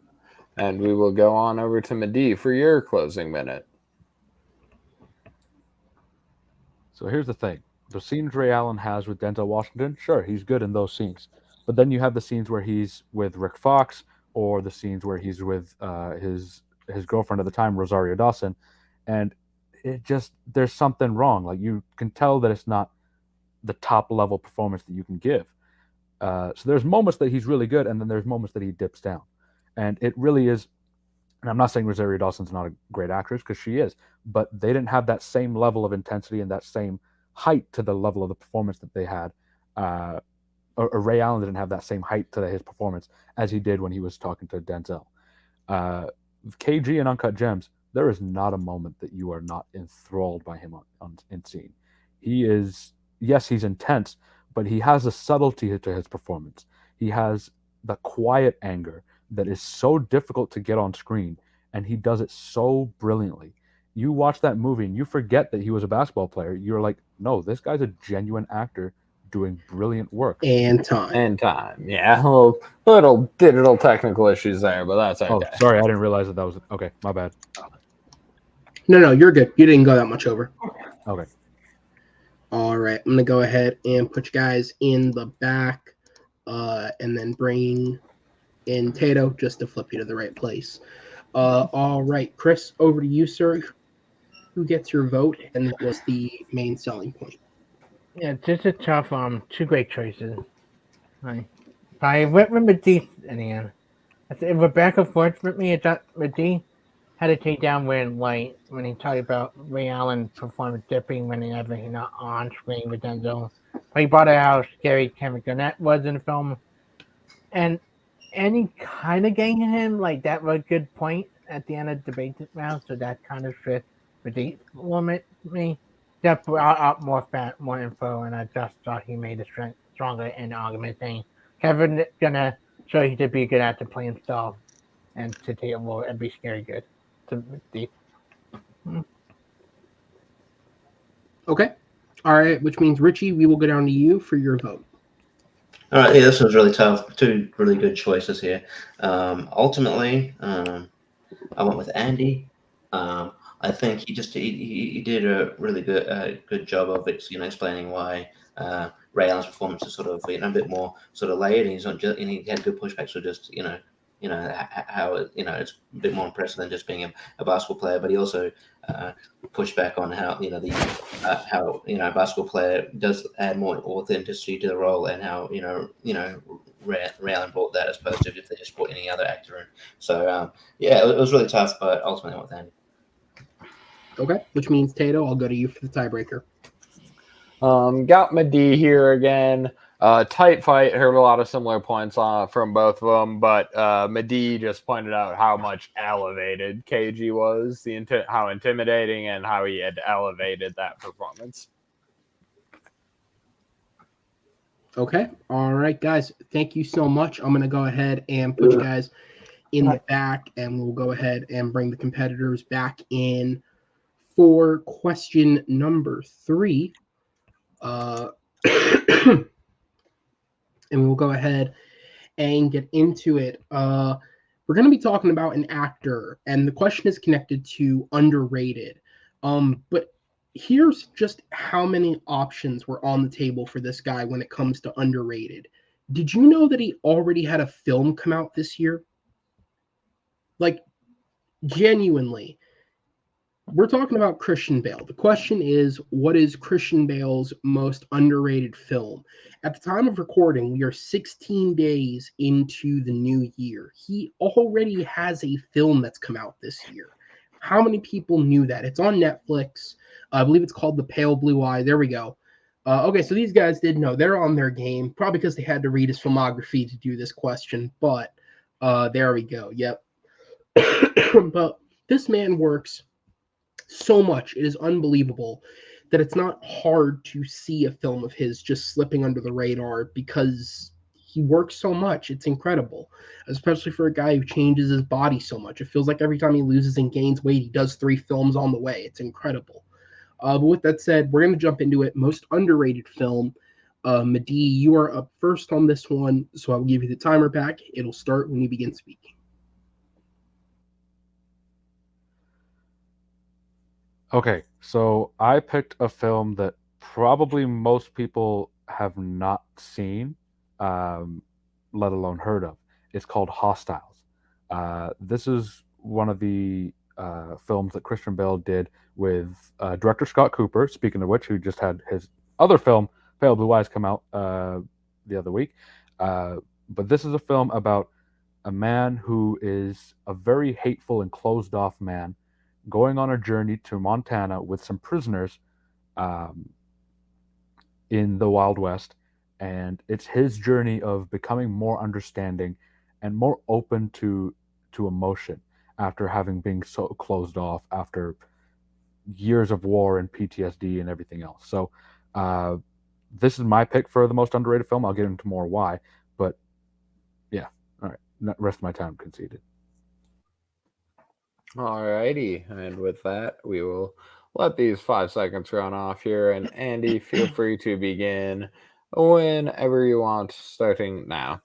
And we will go on over to Madeeh for your closing minute. So here's the thing. The scenes Ray Allen has with Denzel Washington, sure, he's good in those scenes. But then you have the scenes where he's with Rick Fox, or the scenes where he's with his girlfriend at the time, Rosario Dawson, and there's something wrong. Like, you can tell that it's not the top level performance that you can give. So there's moments that he's really good, and then there's moments that he dips down. And it really is, and I'm not saying Rosario Dawson's not a great actress, because she is, but they didn't have that same level of intensity and that same height to the level of the performance that they had. Or Ray Allen didn't have that same height to his performance as he did when he was talking to Denzel. KG and Uncut Gems, there is not a moment that you are not enthralled by him in scene. He is, yes, he's intense, but he has a subtlety to his performance. He has the quiet anger that is so difficult to get on screen, and he does it so brilliantly. You watch that movie and you forget that he was a basketball player. You're like, no, this guy's a genuine actor doing brilliant work. And time. Yeah, little digital technical issues there, but that's okay. Oh, sorry, I didn't realize that was okay. My bad. No, you're good. You didn't go that much over. Okay. All right, I'm gonna go ahead and put you guys in the back, and then bring in Tato just to flip you to the right place. All right, Chris, over to you, sir. Who gets your vote, and what was the main selling point? Yeah, just a tough. Two great choices. I went with Madeeh in the end. I think Rebecca forth with me. I thought Madeeh had to take down when he talked about Ray Allen performing dipping whenever he's not on screen with Denzel. But he brought out how scary Kevin Garnett was in the film, and any kind of getting him like that was a good point at the end of the debate round. So that kind of fit Madeeh limit me. That brought up more info, and I just thought he made it stronger in the argument saying Kevin gonna show you to be a good actor playing stuff and to take a role and be scary good. Okay. All right, which means Richie, we will go down to you for your vote. All right, yeah, this was really tough. Two really good choices here. Ultimately, I went with Andy. I think he did a really good job of explaining why Ray Allen's performance is sort of a bit more sort of layered, and he's not just, and he had good pushbacks for just how it's a bit more impressive than just being a basketball player, but he also pushed back on how how a basketball player does add more authenticity to the role, and how Ray Allen brought that as opposed to if they just brought any other actor in. So yeah, it was really tough, but ultimately I went with Andy. Okay, which means Tato, I'll go to you for the tiebreaker. Got Madeeh here again. Tight fight. Heard a lot of similar points from both of them, but Madeeh just pointed out how much elevated KG was, how intimidating, and how he had elevated that performance. Okay. All right, guys. Thank you so much. I'm going to go ahead and put you guys in the back, and we'll go ahead and bring the competitors back in for question number 3. And we'll go ahead and get into it. We're going to be talking about an actor, and the question is connected to underrated. But here's just how many options were on the table for this guy when it comes to underrated. Did you know that he already had a film come out this year? Like, genuinely. We're talking about Christian Bale. The question is, what is Christian Bale's most underrated film? At the time of recording, we are 16 days into the new year. He already has a film that's come out this year. How many people knew that? It's on Netflix. I believe it's called The Pale Blue Eye. There we go. Okay, so these guys did know. They're on their game, probably because they had to read his filmography to do this question. But there we go. Yep. But this man works so much. It is unbelievable that it's not hard to see a film of his just slipping under the radar because he works so much. It's incredible, especially for a guy who changes his body so much. It feels like every time he loses and gains weight, he does 3 films on the way. It's incredible. But with that said, we're going to jump into it. Most underrated film. Madeeh, you are up first on this one, so I'll give you the timer back. It'll start when you begin speaking. Okay, so I picked a film that probably most people have not seen, let alone heard of. It's called Hostiles. This is one of the films that Christian Bale did with director Scott Cooper, speaking of which, who just had his other film, Pale Blue Eyes, come out the other week. But this is a film about a man who is a very hateful and closed off man going on a journey to Montana with some prisoners in the Wild West. And it's his journey of becoming more understanding and more open to emotion after having been so closed off after years of war and PTSD and everything else. So this is my pick for the most underrated film. I'll get into more why. But yeah, all right. Rest of my time conceded. Alrighty, and with that, we will let these 5 seconds run off here. And Andy, feel free to begin whenever you want, starting now.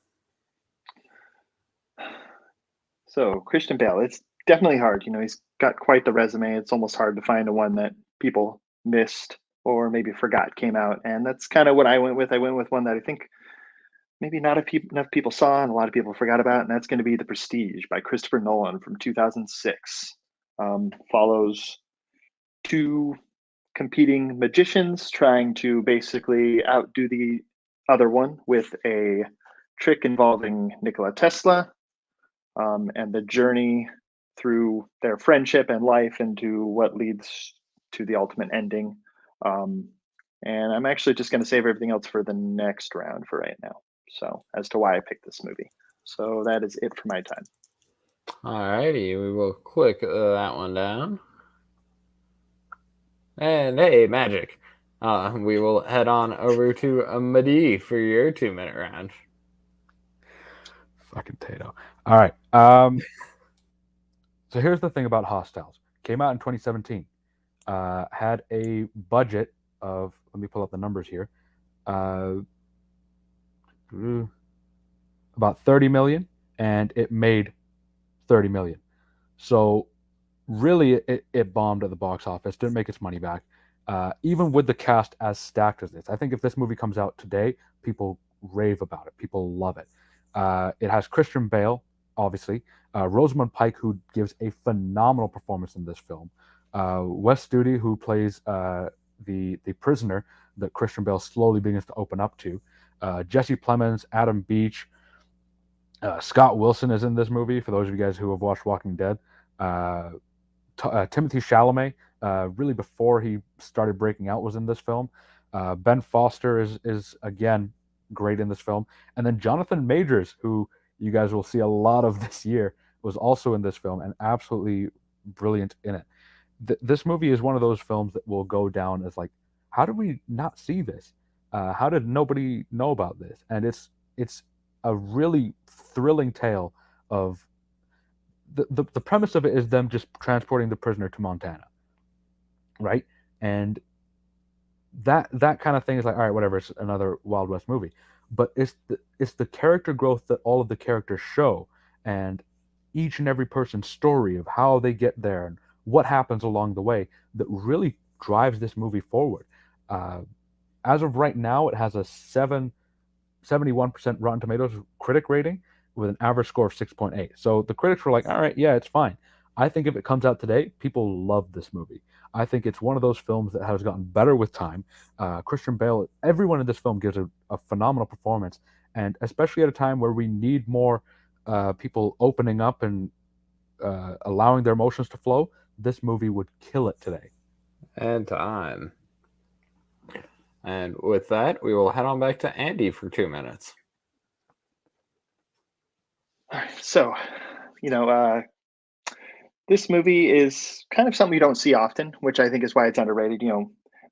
So Christian Bale, it's definitely hard. He's got quite the resume. It's almost hard to find a one that people missed or maybe forgot came out. And that's kind of what I went with. I went with one that I think maybe not enough people saw and a lot of people forgot about, and that's going to be The Prestige by Christopher Nolan from 2006. Follows 2 competing magicians trying to basically outdo the other one with a trick involving Nikola Tesla, and the journey through their friendship and life into what leads to the ultimate ending. And I'm actually just going to save everything else for the next round for right now. So, as to why I picked this movie. So, that is it for my time. Alrighty, we will click that one down. And hey, magic. We will head on over to Madeeh for your 2-minute round. Fucking Tato. All right. So here's the thing about Hostiles. Came out in 2017. Had a budget of, let me pull up the numbers here, about 30 million, and it made 30 million. So really, it bombed at the box office, didn't make its money back, even with the cast as stacked as this. I think if this movie comes out today, people rave about it. People love it. It has Christian Bale, obviously, Rosamund Pike, who gives a phenomenal performance in this film, Wes Studi, who plays the prisoner that Christian Bale slowly begins to open up to, Jesse Plemons, Adam Beach, Scott Wilson is in this movie, for those of you guys who have watched Walking Dead. Timothy Chalamet, really before he started breaking out, was in this film. Ben Foster is again great in this film. And then Jonathan Majors, who you guys will see a lot of this year, was also in this film and absolutely brilliant in it. This movie is one of those films that will go down as like, how did we not see this? How did nobody know about this? And it's a really thrilling tale of the premise of it is them just transporting the prisoner to Montana, right? And that kind of thing is like, all right, whatever, it's another Wild West movie. But it's the character growth that all of the characters show, and each and every person's story of how they get there and what happens along the way that really drives this movie forward. As of right now, it has a 71% Rotten Tomatoes critic rating with an average score of 6.8. So the critics were like, all right, yeah, it's fine. I think if it comes out today, people love this movie. I think it's one of those films that has gotten better with time. Christian Bale, everyone in this film gives a phenomenal performance, and especially at a time where we need more people opening up and allowing their emotions to flow, this movie would kill it today. And time. And with that, we will head on back to Andy for 2 minutes. All right, so, this movie is kind of something you don't see often, which I think is why it's underrated.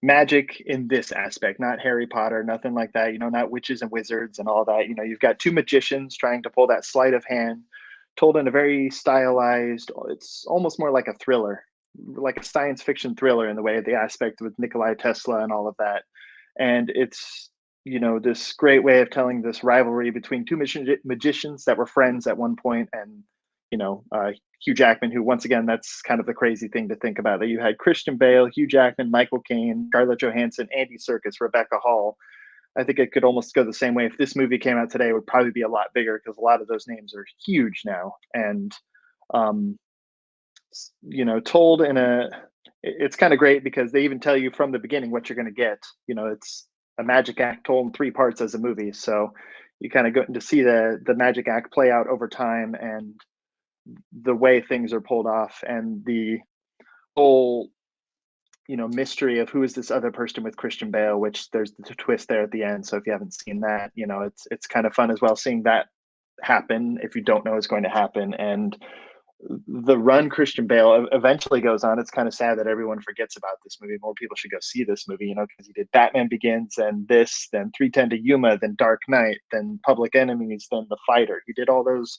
Magic in this aspect, not Harry Potter, nothing like that. Not witches and wizards and all that. You've got two magicians trying to pull that sleight of hand, told in a very stylized. It's almost more like a thriller, like a science fiction thriller in the way, the aspect with Nikolai Tesla and all of that. And it's this great way of telling this rivalry between two magicians that were friends at one point, and Hugh Jackman, who, once again, that's kind of the crazy thing to think about, that you had Christian Bale, Hugh Jackman, Michael Caine, Scarlett Johansson, Andy Serkis, Rebecca Hall. I think it could almost go the same way. If this movie came out today, it would probably be a lot bigger because a lot of those names are huge now. And told in it's kind of great because they even tell you from the beginning what you're going to get. It's a magic act told in 3 parts as a movie, so you kind of go to see the magic act play out over time, and the way things are pulled off, and the whole mystery of who is this other person with Christian Bale, which there's the twist there at the end. So if you haven't seen that, it's kind of fun as well seeing that happen if you don't know it's going to happen. And the run Christian Bale eventually goes on. It's kind of sad that everyone forgets about this movie. More people should go see this movie, because he did Batman Begins, and this, then 3:10 to Yuma, then Dark Knight, then Public Enemies, then The Fighter. He did all those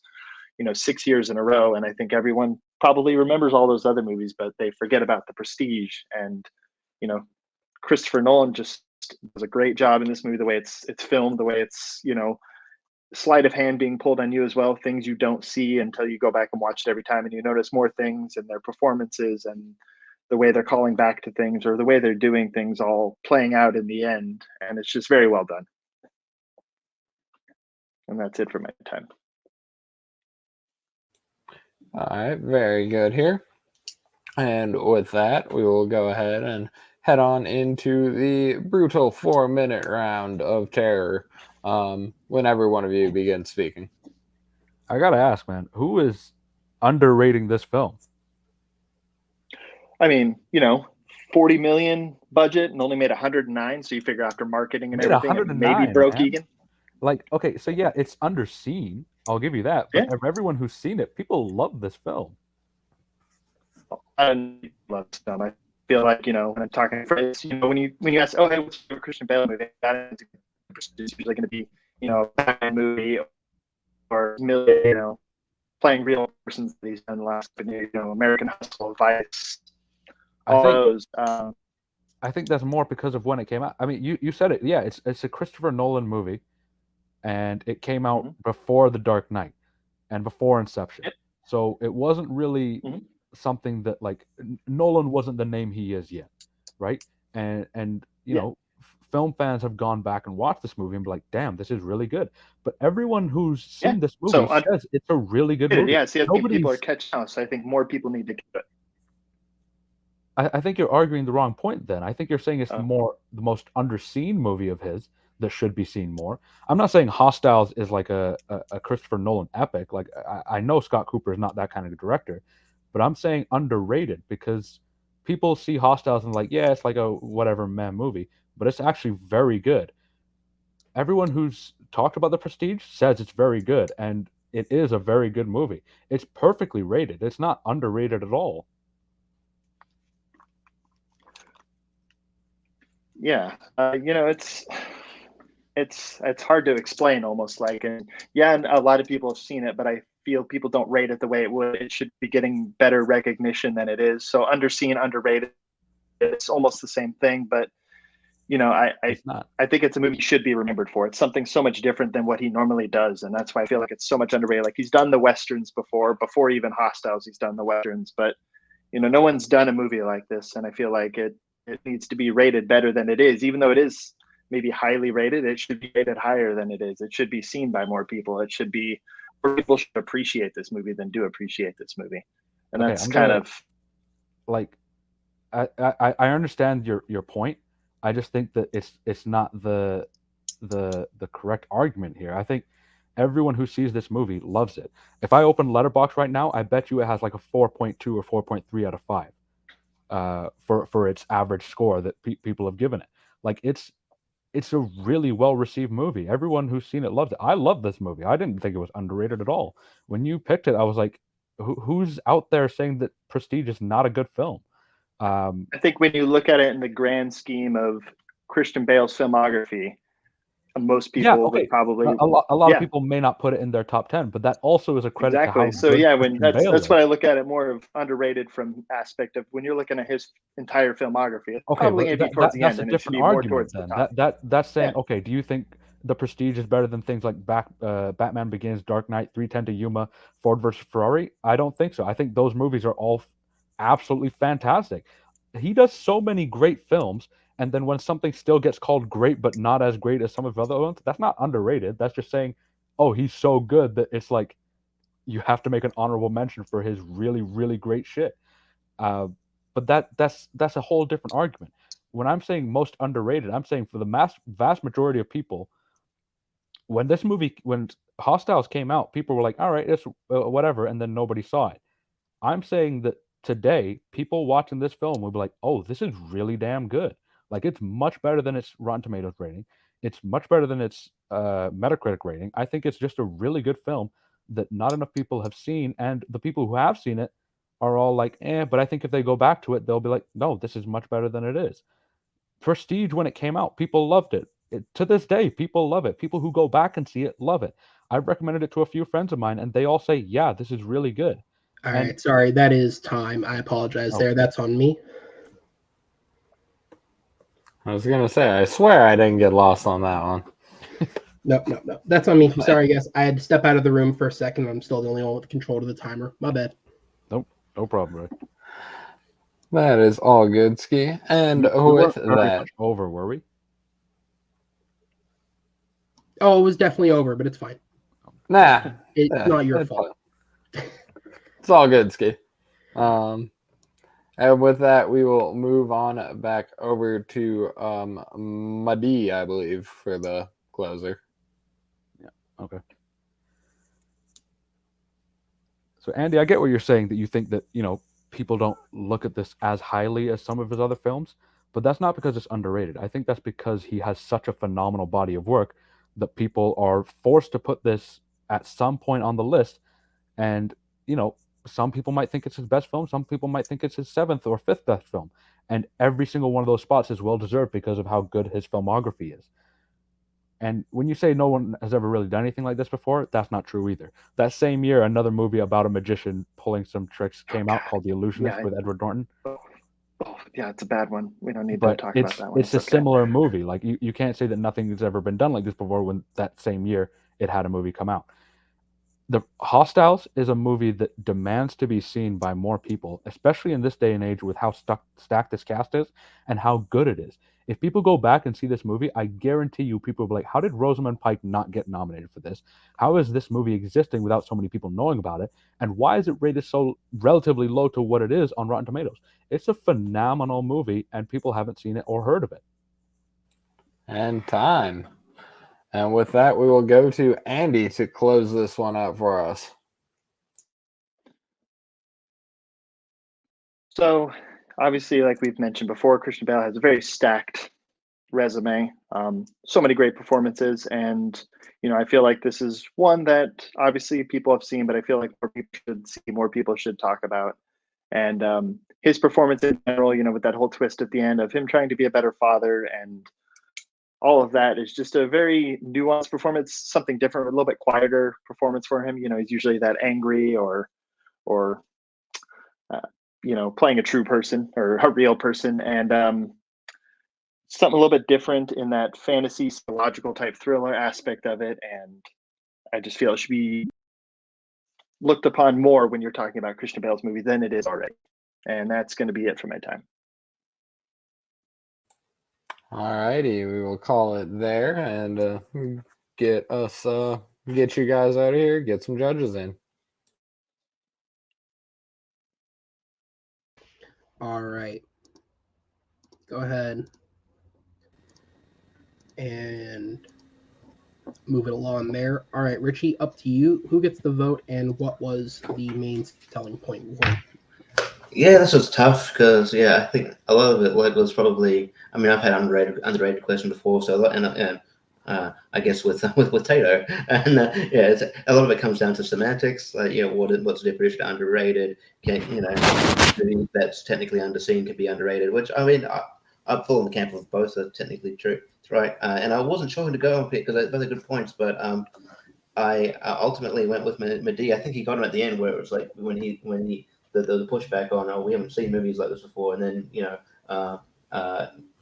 6 years in a row, and I think everyone probably remembers all those other movies, but they forget about The Prestige. And Christopher Nolan just does a great job in this movie, the way it's filmed, the way it's sleight of hand being pulled on you as well, things you don't see until you go back and watch it every time, and you notice more things in their performances and the way they're calling back to things, or the way they're doing things, all playing out in the end. And it's just very well done. And that's it for my time. All right, very good here. And with that, we will go ahead and head on into the brutal 4-minute round of terror. Whenever one of you begins speaking. I gotta ask, man, who is underrating this film? I mean, 40 million budget and only made 109. So you figure after marketing and everything, it maybe broke even. Like, okay, so yeah, it's underseen. I'll give you that. But everyone who's seen it, people love this film. I love this film. I feel like, when I'm talking friends, when you ask, oh, hey, what's your Christian Bale movie? It's usually going to be, a Batman movie or playing real persons that he's done the last, American Hustle, Vice, all those. I think that's more because of when it came out. I mean, you said it. Yeah, it's a Christopher Nolan movie, and it came out before The Dark Knight and before Inception. Yep. So it wasn't really something that, like, Nolan wasn't the name he is yet, right? And you know, film fans have gone back and watched this movie and be like, damn, this is really good. But everyone who's seen this movie says it's a really good movie. Yeah, see, I think people are catching on, so I think more people need to get it. I think you're arguing the wrong point then. I think you're saying it's the most underseen movie of his that should be seen more. I'm not saying Hostiles is like a Christopher Nolan epic. Like, I know Scott Cooper is not that kind of director, but I'm saying underrated because people see Hostiles and like, yeah, it's like a whatever meh movie, but it's actually very good. Everyone who's talked about The Prestige says it's very good, and it is a very good movie. It's perfectly rated. It's not underrated at all. Yeah, it's hard to explain, almost like, and a lot of people have seen it, but I feel people don't rate it the way it would. It should be getting better recognition than it is. So underseen, underrated, it's almost the same thing, but I think it's a movie he should be remembered for. It's something so much different than what he normally does, and that's why I feel like it's so much underrated. Like, he's done the Westerns before even Hostiles, he's done the Westerns, but no one's done a movie like this, and I feel like it needs to be rated better than it is. Even though it is maybe highly rated, it should be rated higher than it is. It should be seen by more people. It should be, more people should appreciate this movie than do appreciate this movie. And Okay, that's I'm kind gonna of like I understand your point. I just think that it's not the correct argument here. I think everyone who sees this movie loves it. If I open Letterboxd right now, I bet you it has like a 4.2 or 4.3 out of 5 for its average score that people have given it. Like it's a really well received movie. Everyone who's seen it loves it. I love this movie. I didn't think it was underrated at all. When you picked it, I was like, who's out there saying that Prestige is not a good film? I think when you look at it in the grand scheme of Christian Bale's filmography, most Yeah, people would okay. probably, A lot of yeah, people may not put it in their top 10, but that also is a credit to exactly. how So good yeah, when Christian Bale that's is. what I look at it more of underrated from aspect of when you're looking at his entire filmography. It's Okay, probably but going to be towards the that's end, a and it should different be more argument towards the then. top. That's saying, Yeah, okay, do you think The Prestige is better than things like Batman Begins, Dark Knight, 310 to Yuma, Ford versus Ferrari? I don't think so. I think those movies are all absolutely fantastic. He does so many great films, and then when something still gets called great but not as great as some of the other ones, that's not underrated. That's just saying, oh, he's so good that it's like you have to make an honorable mention for his really, really great shit. Uh, but that's a whole different argument. When I'm saying most underrated, I'm saying for the vast majority of people, when Hostiles came out, people were like, "All right, it's whatever," and then nobody saw it. I'm saying that today, people watching this film will be like, "Oh, this is really damn good. Like, it's much better than its Rotten Tomatoes rating. It's much better than its Metacritic rating. I think it's just a really good film that not enough people have seen, and the people who have seen it are all like, eh. But I think if they go back to it, they'll be like, no, this is much better than it is. Prestige, when it came out, people loved it. To this day, people love it. People who go back and see it love it. I've recommended it to a few friends of mine, and they all say, yeah, this is really good. All And right, sorry, that is time. I apologize oh, there. That's on me. I was gonna say, I swear I didn't get lost on that one. No. That's on me. Sorry, guys. I had to step out of the room for a second. I'm still the only one with control to the timer. My bad. nope, no problem, Ray. That is all good, Ski. And We with weren't very that, much over, were we? Oh, it was definitely over, but it's fine. nah, It's yeah, not your it's fault. fine. It's all good, Ski. And with that, we will move on back over to Madeeh, I believe, for the closer. Yeah. Okay. So Andy, I get what you're saying, that you think that, people don't look at this as highly as some of his other films, but that's not because it's underrated. I think that's because he has such a phenomenal body of work that people are forced to put this at some point on the list. And, some people might think it's his best film, some people might think it's his seventh or fifth best film. And every single one of those spots is well deserved because of how good his filmography is. And when you say no one has ever really done anything like this before, that's not true either. That same year, another movie about a magician pulling some tricks came out called The Illusionist with Edward Norton. Oh, yeah, it's a bad one. We don't need to But talk about that one. it's a similar movie. Like you can't say that nothing has ever been done like this before when that same year it had a movie come out. The Hostiles is a movie that demands to be seen by more people, especially in this day and age with how stacked this cast is and how good it is. If people go back and see this movie, I guarantee you people will be like, how did Rosamund Pike not get nominated for this? How is this movie existing without so many people knowing about it? And why is it rated so relatively low to what it is on Rotten Tomatoes? It's a phenomenal movie, and people haven't seen it or heard of it. And time. And with that, we will go to Andy to close this one out for us. So, obviously, like we've mentioned before, Christian Bale has a very stacked resume. So many great performances, and I feel like this is one that obviously people have seen, but I feel like more people should see, more people should talk about. And his performance in general, with that whole twist at the end of him trying to be a better father and all of that is just a very nuanced performance, something different, a little bit quieter performance for him. He's usually that angry or uh, playing a true person or a real person, and something a little bit different in that fantasy psychological type thriller aspect of it. And I just feel it should be looked upon more when you're talking about Christian Bale's movie than it is already. And that's going to be it for my time. All righty, we will call it there and get you guys out of here, get some judges in. All right. Go ahead and move it along there. All right, Richie, up to you. Who gets the vote, and what was the main selling point? Yeah, this was tough because I think a lot of it was probably. I mean, I've had underrated question before, so a lot, and I guess with Tato, and a lot of it comes down to semantics. Like, what's the definition of underrated? Maybe that's technically underseen can be underrated. Which I mean, I fall in the camp of both are technically true, right? And I wasn't sure who to go on because those are good points, but I ultimately went with Madeeh. I think he got him at the end where it was like when he the pushback on, we haven't seen movies like this before, and then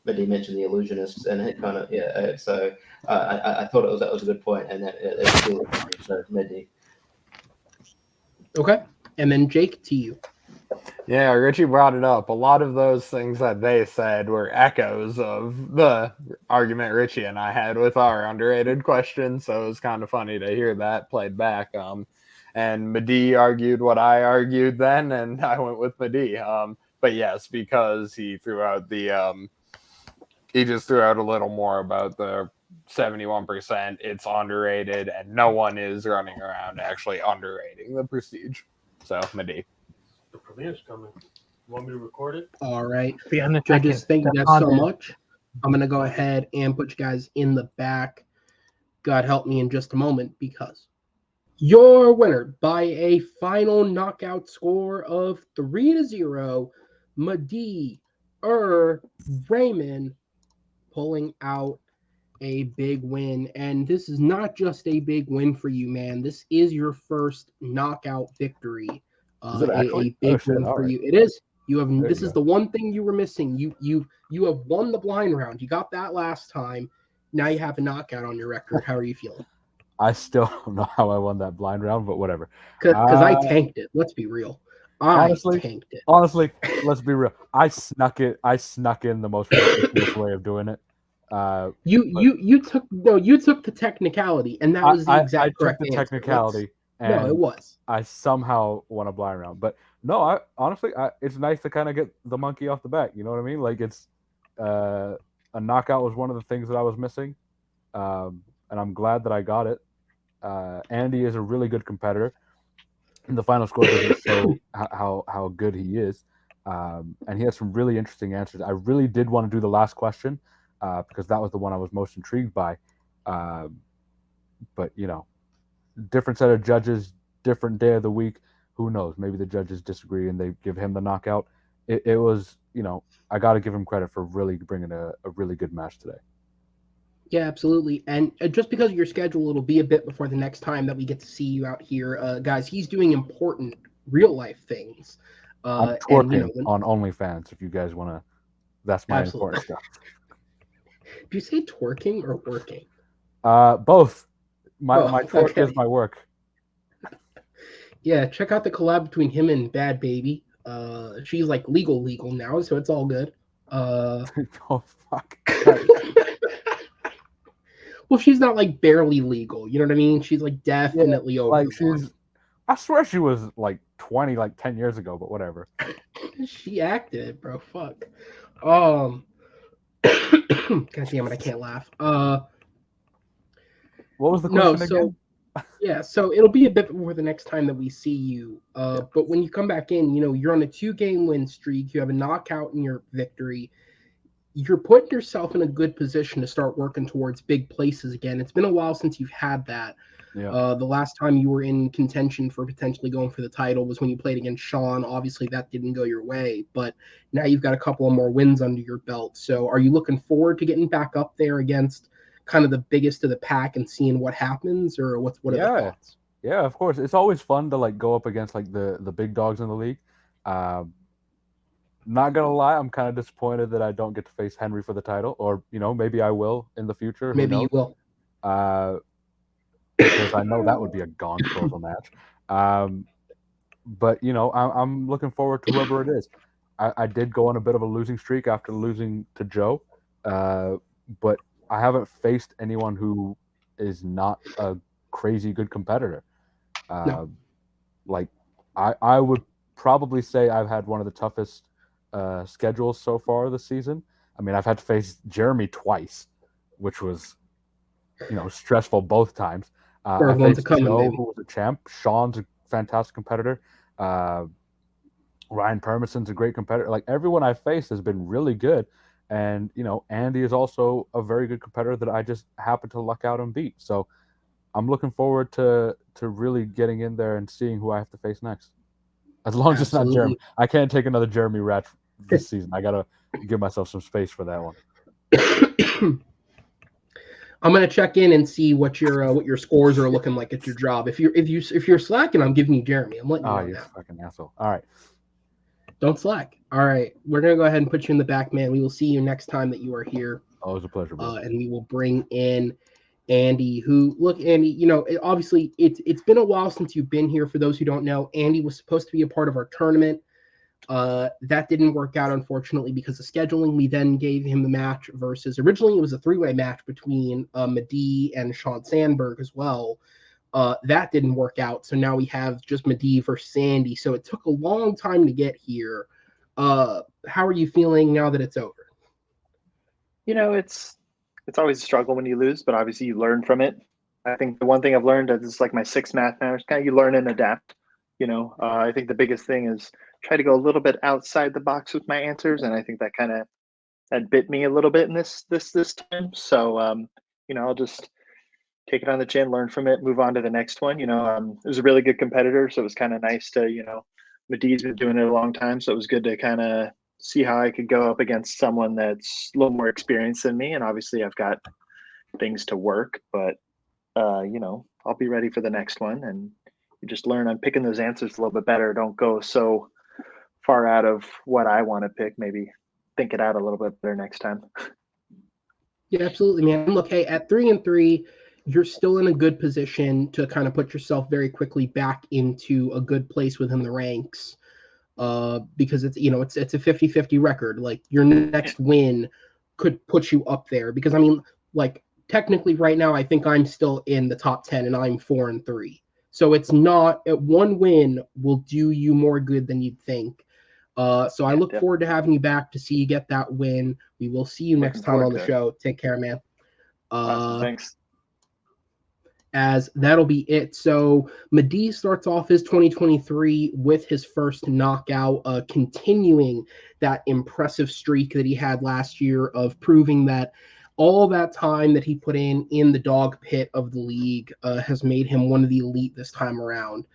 Madeeh mentioned the illusionists, and it kind of so I thought that was a good point, and it still so Madeeh. Okay, and then Jake, to you. Yeah, Richie brought it up. A lot of those things that they said were echoes of the argument Richie and I had with our underrated question. So it was kind of funny to hear that played back. And Madeeh argued what I argued then, and I went with Madeeh. But yes, because he threw out he just threw out a little more about the 71%. It's underrated, and no one is running around actually underrating the Prestige. So Madeeh. The premiere's coming. You want me to record it? All right. Be on the Judges, second. thank you Step guys on so in. much. I'm going to go ahead and put you guys in the back. God help me in just a moment, because your winner by a final knockout score of 3-0, Madeeh Ur Rehman, pulling out a big win. And this is not just a big win for you, man. This is your first knockout victory. Is it actually? A big Oh, shit, win for all right. you. It is. You have. There This you is go. the one thing you were missing. You have won the blind round. You got that last time. Now you have a knockout on your record. How are you feeling? I still don't know how I won that blind round, but whatever. Because I tanked it. Let's be real. I tanked it. Honestly, let's be real. I snuck in the most ridiculous way of doing it. You took the technicality, and that was the I exact took correct the answer. technicality, No, it and was. I somehow won a blind round. But no, I honestly, it's nice to kind of get the monkey off the back. You know what I mean? Like, it's a knockout was one of the things that I was missing, and I'm glad that I got it. Andy is a really good competitor. And the final score doesn't show how good he is, and he has some really interesting answers. I really did want to do the last question because that was the one I was most intrigued by. But different set of judges, different day of the week. Who knows? Maybe the judges disagree and they give him the knockout. It was, I got to give him credit for really bringing a really good match today. Yeah, absolutely. And just because of your schedule, it'll be a bit before the next time that we get to see you out here. Guys, he's doing important real life things. I'm twerking on OnlyFans if you guys want to. That's my important stuff. Did you say twerking or working? Both. My twerk is my work. Yeah, check out the collab between him and Bad Baby. She's like legal now, so it's all good. Oh fuck. Well, she's not like barely legal. You know what I mean? She's like definitely over. Like I swear she was like 20, like 10 years ago, but whatever. She acted, bro. Fuck. God damn it, I can't laugh. What was the question again? Yeah, so it'll be a bit before the next time that we see you. But when you come back in, you're on a 2-game win streak. You have a knockout in your victory. You're putting yourself in a good position to start working towards big places again. It's been a while since you've had that. Yeah. The last time you were in contention for potentially going for the title was when you played against Sean. Obviously, that didn't go your way, but now you've got a couple of more wins under your belt. So are you looking forward to getting back up there against kind of the biggest of the pack and seeing what happens, or what are the thoughts? Yeah, of course. It's always fun to like go up against like the big dogs in the league. Not gonna lie, I'm kind of disappointed that I don't get to face Henry for the title, or maybe I will in the future. Maybe you will. Because I know that would be a gonzo of a match. But I'm looking forward to whoever it is. I did go on a bit of a losing streak after losing to Joe, but I haven't faced anyone who is not a crazy good competitor. No. Like I would probably say I've had one of the toughest schedules so far this season. I mean, I've had to face Jeremy twice, which was, stressful both times. Or I one's a faced coming, Joe, baby. who was a champ. Sean's a fantastic competitor. Ryan Permison's a great competitor. Like, everyone I faced has been really good. And, Andy is also a very good competitor that I just happened to luck out and beat. So I'm looking forward to really getting in there and seeing who I have to face next. As long as it's not Jeremy. Absolutely. I can't take another Jeremy Ratch this season. I got to give myself some space for that one. I'm gonna check in and see what your scores are looking like at your job. If you're slacking, I'm giving you Jeremy. I'm letting you Oh, know you now. fucking asshole. All right. Don't slack. All right, we're gonna go ahead and put you in the back, man. We will see you next time that you are here, Always a pleasure, bro. and we will bring in Andy. Who, look, Andy, obviously it's been a while since you've been here. For those who don't know, Andy was supposed to be a part of our tournament. That didn't work out, unfortunately, because of scheduling. We then gave him the match versus, originally it was a three-way match between Madeeh and Sean Sandberg as well. That didn't work out, so now we have just Madeeh versus Sandy. So it took a long time to get here. How are you feeling now that it's over? It's always a struggle when you lose, but obviously you learn from it. I think the one thing I've learned is, this is like my sixth match now, is kind of you learn and adapt. I think the biggest thing is try to go a little bit outside the box with my answers, and I think that bit me a little bit in this time. So I'll just take it on the chin, learn from it, move on to the next one. It was a really good competitor, so it was kind of nice to Madeeh's been doing it a long time, so it was good to kind of see how I could go up against someone that's a little more experienced than me. And obviously, I've got things to work, but I'll be ready for the next one. And you just learn on picking those answers a little bit better. Don't go so far out of what I want to pick. Maybe think it out a little bit better next time. Yeah, absolutely, man. Look, hey, at 3-3, you're still in a good position to kind of put yourself very quickly back into a good place within the ranks. Because it's a 50-50 record. Like, your next win could put you up there. Because I mean, like, technically right now, I think I'm still in the top 10 and I'm 4-3. So it's not, one win will do you more good than you'd think. So I look forward to having you back to see you get that win. We will see you next time on the show. Take care, man. Awesome. Thanks. As that'll be it. So Madeeh starts off his 2023 with his first knockout, continuing that impressive streak that he had last year of proving that all that time that he put in the dog pit of the league has made him one of the elite this time around.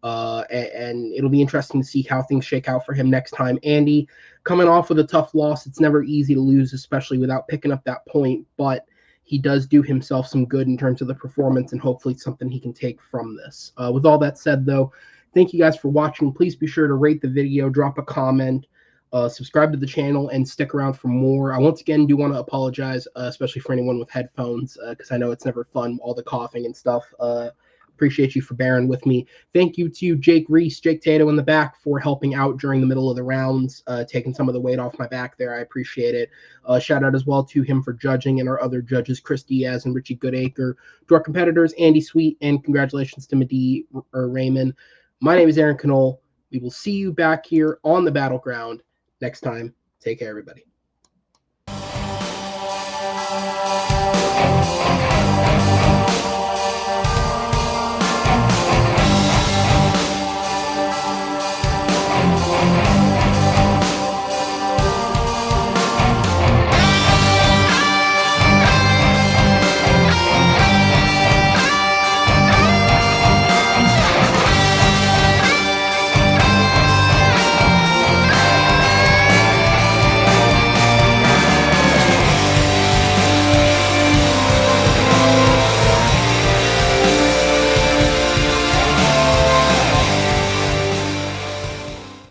And it'll be interesting to see how things shake out for him next time. Andy, coming off with a tough loss, it's never easy to lose, especially without picking up that point, but he does do himself some good in terms of the performance, and hopefully it's something he can take from this. With all that said, though, thank you guys for watching. Please be sure to rate the video, drop a comment, subscribe to the channel, and stick around for more. I once again do want to apologize, especially for anyone with headphones, because I know it's never fun, all the coughing and stuff. Appreciate you for bearing with me. Thank you to Jake Reese, Jake Tato in the back, for helping out during the middle of the rounds, taking some of the weight off my back there. I appreciate it. Shout out as well to him for judging, and our other judges, Chris Diaz and Richie Goodacre. To our competitors, Andy Sweet, and congratulations to Madeeh Ur Rehman. My name is Aaron Knoll. We will see you back here on the Battleground next time. Take care, everybody.